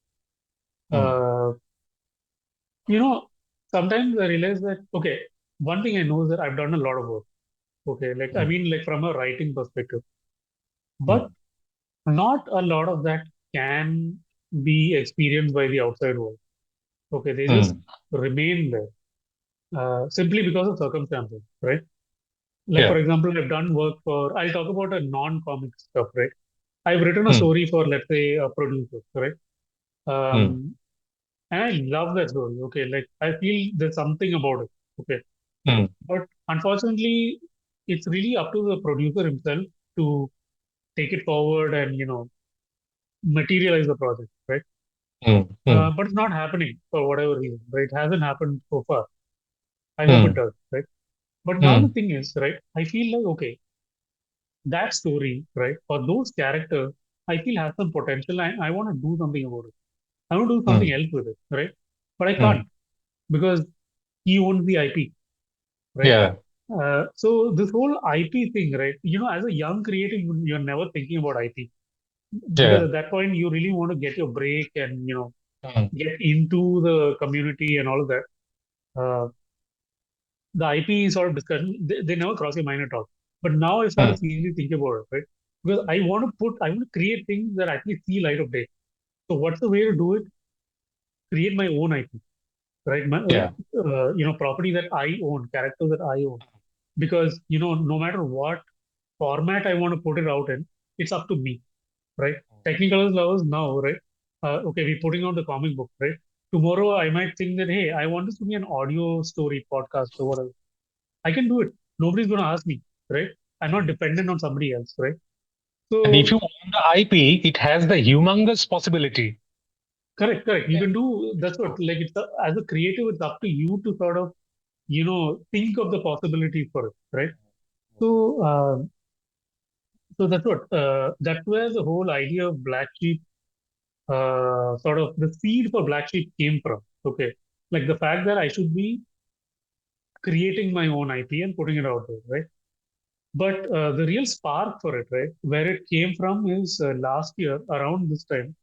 Mm. Uh, you know, Sometimes I realize that, okay, one thing I know is that I've done a lot of work. Okay. Like, I Mm. mean, like from a writing perspective, but Mm. not a lot of that can be experienced by the outside world. Okay. They just Mm. remain there simply because of circumstances, right? Like, for Yeah. example, I've done work for, I'll talk about a non comic stuff, right? I've written a Mm. story for, let's say, a producer, right? Mm. Um, and I love that story. Okay. Like, I feel there's something about it. Okay. Mm. But unfortunately, it's really up to the producer himself to take it forward and, materialize the project, right? Mm. Mm. But it's not happening for whatever reason, right? It hasn't happened so far. I hope it Mm. does, right? But now the Mm. thing is, right? I feel like, okay, that story, right, or those characters, I feel has some potential. I want to do something about it. I want to do something Mm. else with it, right? But I Mm. can't because he owns the IP, right? Yeah. So this whole IP thing, right? As a young creative, you're never thinking about IP because Yeah. at that point you really want to get your break and Mm. get into the community and all of that. Uh, the IP sort of discussion, they never cross your mind at all. But now I started Mm. seriously thinking about it, right? Because I want to create things that actually see light of day. So what's the way to do it? Create my own IP, right? Yeah. Property that I own, characters that I own. Because no matter what. format I want to put it out in, it's up to me, right? Technicolor Lovers now, right? Okay, we're putting out the comic book, right? Tomorrow I might think that, hey, I want this to be an audio story podcast or whatever. I can do it. Nobody's going to ask me, right? I'm not dependent on somebody else, right? And if So you own the IP, it has the humongous possibility. correct, correct. You can do that's what like as a creative, it's up to you to sort of think of the possibilities for it, right? So so that's where the whole idea of black sheep, sort of the seed for black sheep came from. Okay, like the fact that I should be creating my own IP and putting it out there, right? But the real spark for it, right, where it came from is last year around this time.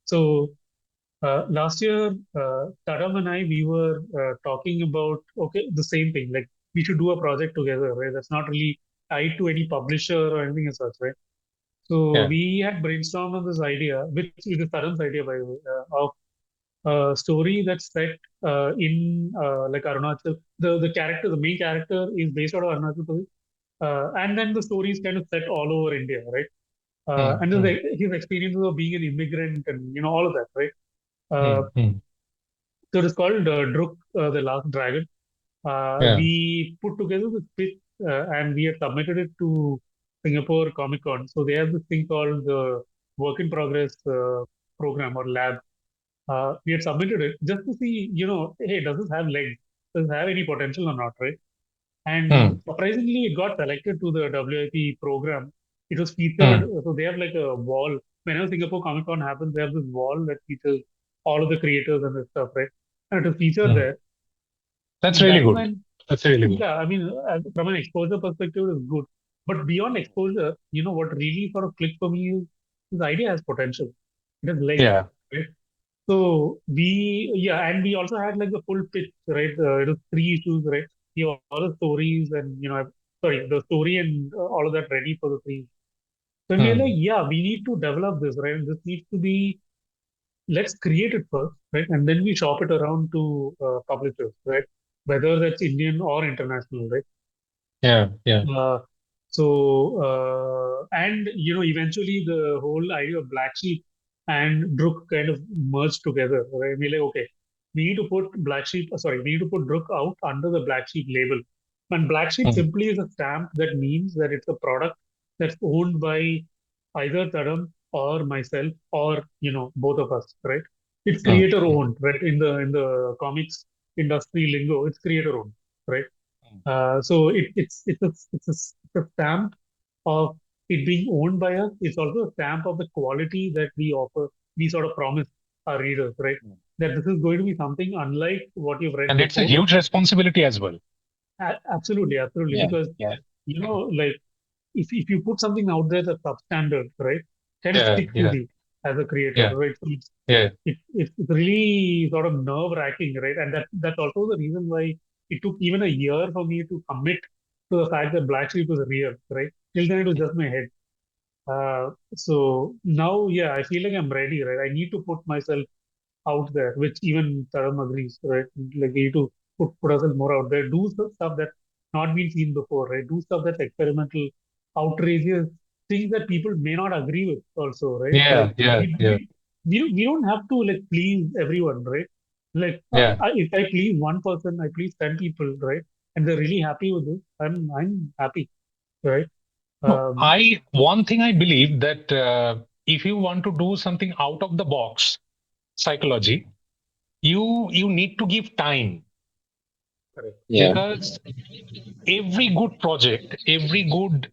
So last year, Tadam and I, we were talking about, okay, the same thing. Like we should do a project together, right? That's not really tied to any publisher or anything as such, right? So Yeah. we had brainstormed on this idea, which is Tadam's idea, by the way, of a story that's set in like Arunachal. The character, the main character, is based out of Arunachal Pradesh, and then the story is kind of set all over India, right? Mm, And mm, his experiences of being an immigrant and all of that, right? Uh, mm, mm. so it is called Druk, the Last Dragon. Yeah. We put together this pitch and we have submitted it to Singapore Comic Con. So they have this thing called the Work in Progress program or lab. We had submitted it just to see, hey, does this have legs? Does it have any potential or not, right? And Mm, surprisingly, it got selected to the WIP program. It was featured. mm, So they have like a wall. Whenever Singapore Comic Con happens, they have this wall that features all of the creators and this stuff, right? And it was featured mm. there. That's And really that's good. when, That's really good. yeah, I mean, from an exposure perspective, it's good. But beyond exposure, what really sort of clicked for me is this idea has potential. It has legs, Yeah. right? So yeah, and we also had like the full pitch, right? It was three issues, right? We have all the stories and, sorry, the story and all of that ready for the three. So we are like, Mm, yeah, we need to develop this, right? And this needs to be, let's create it first, right? And then we shop it around to publishers, right? Whether that's Indian or international, right? yeah. Yeah. Uh, and eventually the whole idea of Black Sheep and Druk kind of merged together. Right? We're like, okay, we need to put we need to put Druk out under the Black Sheep label. And Black Sheep Mm, simply is a stamp that means that it's a product that's owned by either Tadam or myself or both of us, right? It's mm, creator mm, owned, right? In the comics industry lingo, it's creator owned, right? mm. So it's a stamp of it being owned by us. It's also a stamp of the quality that we offer. We sort of promise our readers, right? That this is going to be something unlike what you've read And it's a before. huge responsibility as well. Absolutely, absolutely. Yeah, Because yeah, like if you put something out there that's substandard, right, kind of Yeah. sticks with Yeah. you as a creator, Yeah. right? So Yeah. it's really sort of nerve wracking, right? And that's also the reason why it took even a year for me to commit to the fact that Black Sheep was real, right? Till then it was just my head. So now, yeah, I feel like I'm ready, right? I need to put myself out there, which even Taram agrees, right? Like we need to put ourselves more out there, do some stuff that's not been seen before, right? Do stuff that's experimental, outrageous, things that people may not agree with also, right? Yeah. Like Yeah. Yeah. we don't have to like please everyone, right? Like Yeah. if I please one person, I please 10 people, right? And they're really happy with this, I'm happy, right? No, Um, one thing I believe that if you want to do something out of the box psychology, you need to give time, correct, yeah, because every good project, every good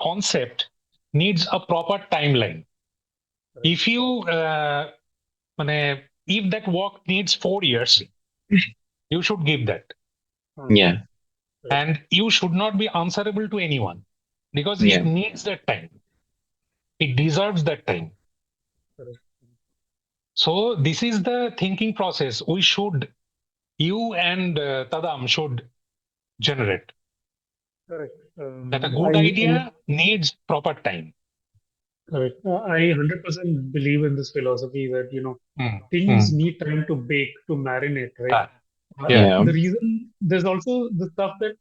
concept needs a proper timeline. correct. If you if that work needs 4 years, you should give that, Hmm, yeah, correct, and you should not be answerable to anyone because it yeah, needs that time. It deserves that time. correct, So this is the thinking process we should, you and Tadam should generate. correct. That a good idea needs proper time. Correct. I 100% believe in this philosophy that, Mm, things mm. need time to bake, to marinate, right? Yeah. yeah, The reason there's also the stuff that,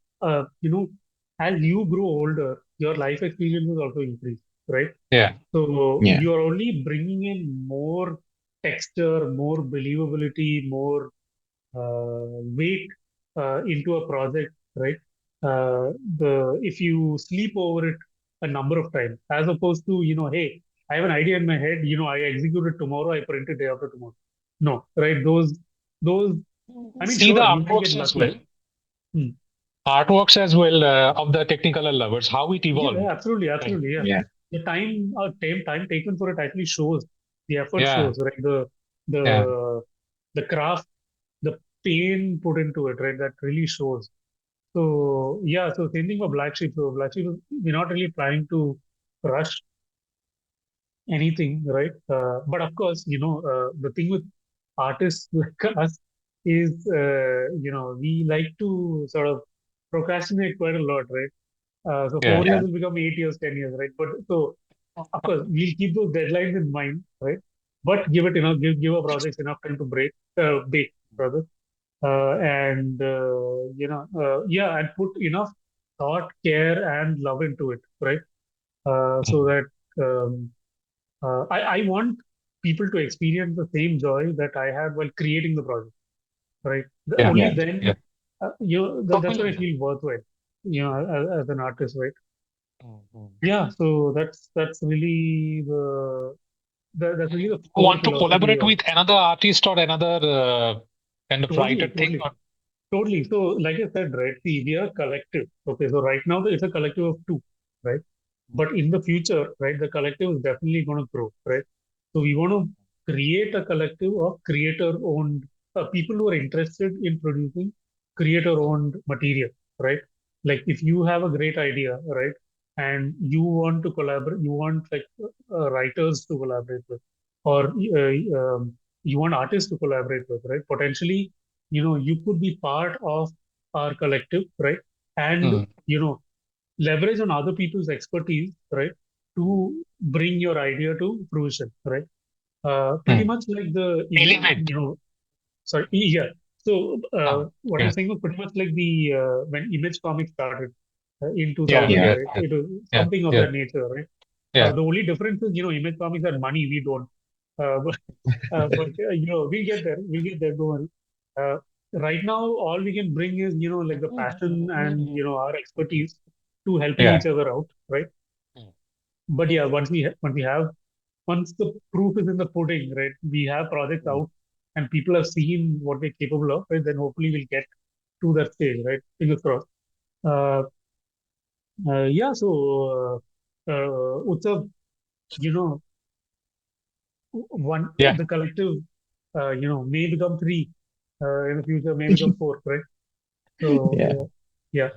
as you grow older, your life experiences also increase, right? Yeah. So Yeah. you are only bringing in more texture, more believability, more weight into a project, right? The if you sleep over it a number of times, as opposed to hey, I have an idea in my head, I execute it tomorrow, I print it day after tomorrow. No, right? Those. I mean, See the sure, you might get artworks as well. lucky. Hmm. Artworks as well of the Technicolor Lovers, how it Yeah, evolved. absolutely, Right. absolutely. Yeah, Yeah. the time taken for it actually shows the effort Yeah. shows, right? The Yeah. the craft, the pain put into it, right? That really shows. So yeah, so same thing for Black Sheep. So Black Sheep, we're not really trying to rush anything, right? But of course, the thing with artists like us is, we like to sort of procrastinate quite a lot, right? So Yeah. 4 years will become 8 years, 10 years, right? But so of course we'll keep those deadlines in mind, right? But give a project enough time to bake, rather, and yeah, and put enough thought, care, and love into it, right? So Mm. that I want people to experience the same joy that I had while creating the project, right? Yeah. Only Yeah. Yeah. then, that's what I feel worthwhile, as an artist, right? Mhm. Yeah, so that's really that's really the core Want to philosophy collaborate of. with another artist or another kind of writer Totally, thing? totally. Totally. So, like I said, right, see, we are a collective. Okay, so right now it's a collective of two, right? But in the future, right, the collective is definitely going to grow, right? So we want to create a collective of creator-owned people who are interested in producing creator-owned material, right? Like if you have a great idea, right, and you want to collaborate, you want like writers to collaborate with, or you want artists to collaborate with, right? Potentially, you could be part of our collective, right? And Mm. leverage on other people's expertise, right, to bring your idea to fruition, right? Pretty Mm. much like the Elevate. sorry, yeah. So what I'm Yeah. saying was pretty much like the when Image Comics started in Yeah. 2000, Yeah. Yeah. right? Yeah. It was Yeah. something of Yeah. that nature, right? Yeah. The only difference is, Image Comics had money, we don't. But we'll get there. We'll get there. Don't worry. Uh, right now, all we can bring is, like the passion and, our expertise to helping Yeah. each other out, right? But yeah, once the proof is in the pudding, right? We have projects out and people have seen what we're capable of, right? Then hopefully we'll get to that stage, right? Fingers crossed. Uh, yeah. So, Utsab, you know, one Yeah. the collective, may become three in the future, may become four, right? Yeah. So yeah,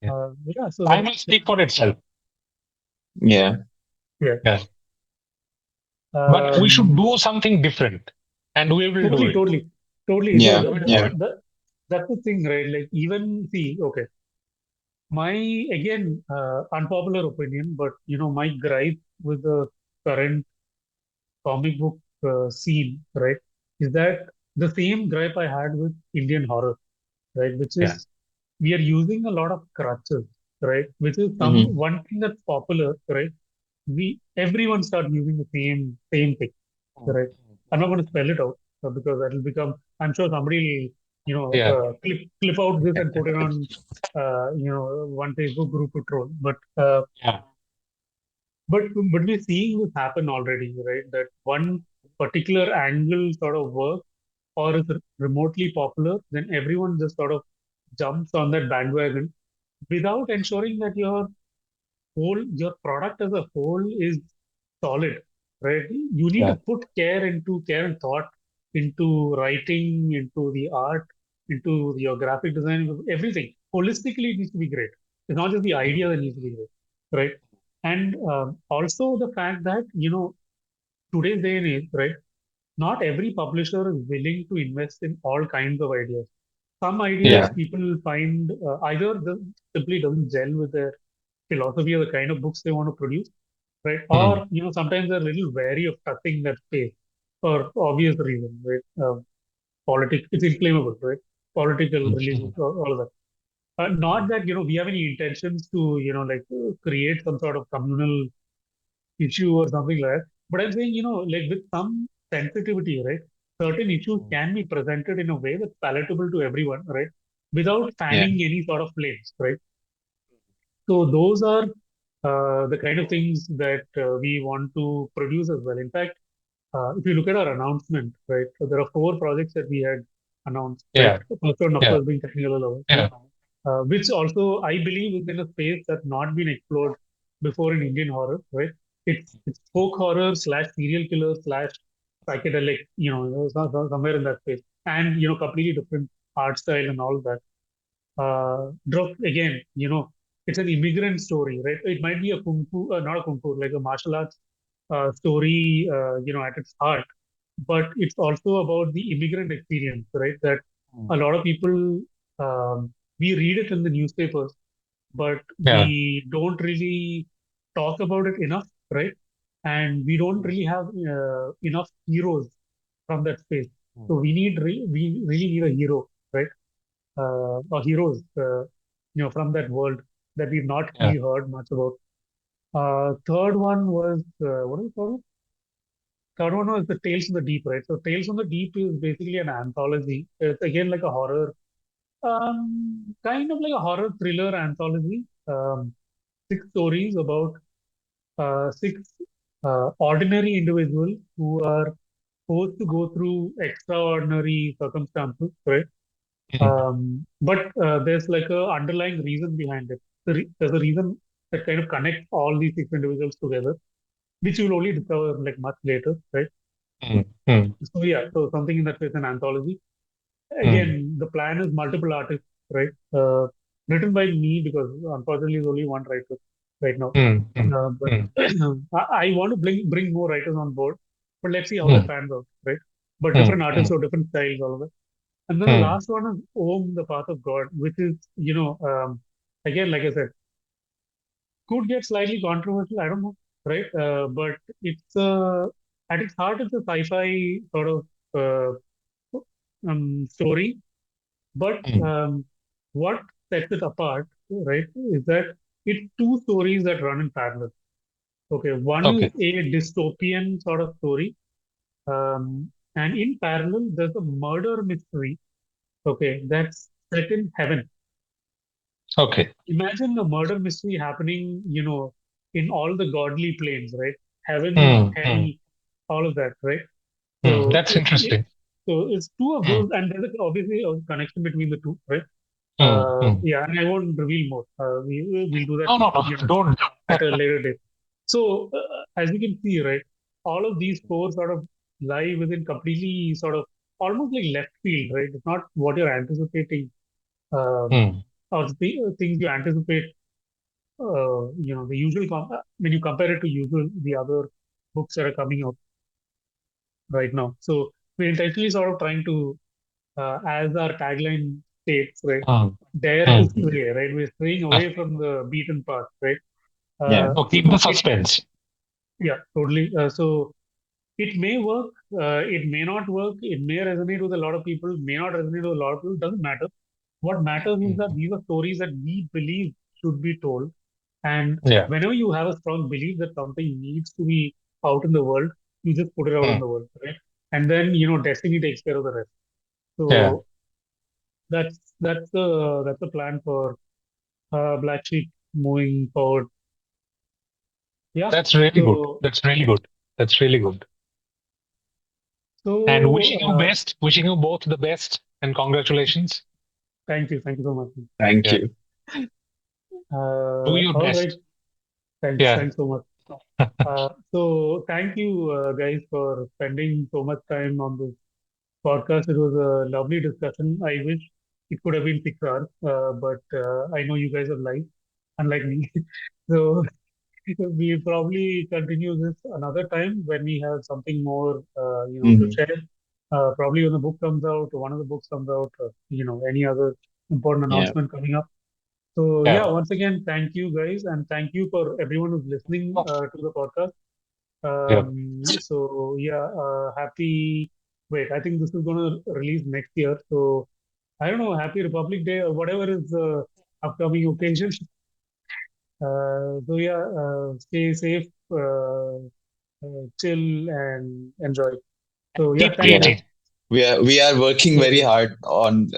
Yeah. yeah. So Time will speak for itself. Yeah. yeah, Yeah. But we should um, do something different, and we will do totally, it. totally, totally. So Yeah. Yeah. that's the thing, right? Like even see, okay, my again unpopular opinion, but my gripe with the current comic book scene, right, is that the same gripe I had with Indian horror, right? Which Yeah. is we are using a lot of crutches, right? Which is Mm-hmm. one thing that's popular, right? Everyone start using the same thing, right? I'm not going to spell it out because that will become. I'm sure somebody will, Yeah. clip out this and put it on, one Facebook group to troll. Yeah. But we're seeing this happen already, right? That one particular angle sort of works or is remotely popular, then everyone just sort of jumps on that bandwagon without ensuring that your product as a whole is solid, right? You need to Yeah. put care and thought into writing, into the art, into your graphic design, everything. Holistically, it needs to be great. It's not just the idea that needs to be great, right? And also the fact that today's day and age, right? Not every publisher is willing to invest in all kinds of ideas. Some ideas Yeah. Yeah. people find either simply doesn't gel with their philosophy or the kind of books they want to produce, right? Mm. Or sometimes they're a little wary of touching that space for obvious reasons, right? Politics, it's inflammable, right? Political, religious, Mm. all of that. Not that we have any intentions to create some sort of communal issue or something like that. But I'm saying, like with some sensitivity, right? Certain issues can be presented in a way that's palatable to everyone, right? Without Yeah. fanning any sort of flames, right? So those are the kind of things that we want to produce as well. In fact, if you look at our announcement, right, so there are four projects that we had announced, right? Yeah. The first one, of Yeah. course, being Technicolour Lovers, right? Yeah. Which also I believe is in a space that's not been explored before in Indian horror, right? It's folk horror slash serial killer slash psychedelic, somewhere in that space, and completely different art style and all of that. Drop again, it's an immigrant story, right? It might be a kung fu, not a kung fu, like a martial arts story, at its heart, but it's also about the immigrant experience, right? That a lot of people, we read it in the newspapers, but Yeah. we don't really talk about it enough, right? And we don't really have enough heroes from that space. So we really need a hero, right? Or heroes, from that world that we've not Yeah. really heard much about. Third one was what do you call it? Third one was the Tales from the Deep, right? So Tales from the Deep is basically an anthology. It's again like a horror, kind of like a horror thriller anthology. Six stories about six ordinary individuals who are forced to go through extraordinary circumstances, right? Mm. But there's like a underlying reason behind it. There's a reason that kind of connects all these six individuals together, which you'll only discover like much later, right? Mm. Mm. So yeah, so something in that way is an anthology. Mm. Again, the plan is multiple artists, right? Written by me because unfortunately there's only one writer right now. Mm. Mm. But Mm. I want to bring more writers on board. But let's see how that Mm. pans out, right? But different Mm. artists Mm. or different styles, all of that. And then the Mm. last one is Om, the Path of God, which is, again, like I said, could get slightly controversial. I don't know, right? But it's at its heart, it's a sci-fi sort of story. But Mm. what sets it apart, right, is that it's two stories that run in parallel. Okay, one is Okay. a dystopian sort of story, and in parallel, there's a murder mystery. Okay, that's set in heaven. Okay. Imagine a murder mystery happening, in all the godly planes, right? Heaven, Mm. hell, Mm. all of that, right? Mm. So That's interesting. it's two of Mm. those, and there's obviously a connection between the two, right? Mm. Mm. Yeah, and I won't reveal more. We'll do that, No, no, no. Don't. at a later date. So, as you can see, right, all of these four sort of lie within completely sort of almost like left field, right? It's not what you're anticipating, um, Mm. or things you anticipate. The usual when you compare it to usual the other books that are coming out right now. So we're intentionally sort of trying to, as our tagline states, right, Mm. dare to Mm. stray, right? We're straying away from the beaten path, right? Yeah. Oh, keep the It suspense. Yeah, totally. So it may work, it may not work, it may resonate with a lot of people, may not resonate with a lot of people, doesn't matter. What matters is that Mm. these are stories that we believe should be told. And Yeah. whenever you have a strong belief that something needs to be out in the world, you just put it out in Mm. the world, right? And then, destiny takes care of the rest. Yeah. So that's the plan for Black Sheep moving forward. Yeah. That's really good. So That's really good. That's really good. And so wishing you best. Wishing you both the best. And congratulations. thank you so much. Thank Yeah. you. Do your All right. best. Yeah. Thanks so much. So thank you guys for spending so much time on this podcast. It was a lovely discussion. I wish it could have been 6 hours, but I know you guys are live, unlike me. So we'll probably continue this another time when we have something more, to Hmm. share. Probably when the book comes out, or one of the books comes out, or, any other important Yeah. announcement coming up. So yeah, Yeah. once again, thank you guys, and thank you for everyone who's listening to the podcast. Yeah. So yeah, happy. Wait, I think this is going to release next year. So I don't know, Happy Republic Day or whatever is upcoming occasion. So yeah, stay safe, chill, and enjoy. So yeah, Keep thanks, Yeah. guys. creating. We are working very Okay. hard on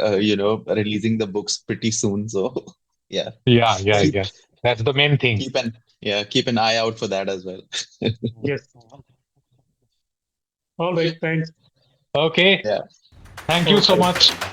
releasing the books pretty soon. So yeah, Right. keep Yeah. That's the main thing. keep an eye out for that as well. Yes. All right. Thanks. Okay. Yeah. Thank you so Okay. much.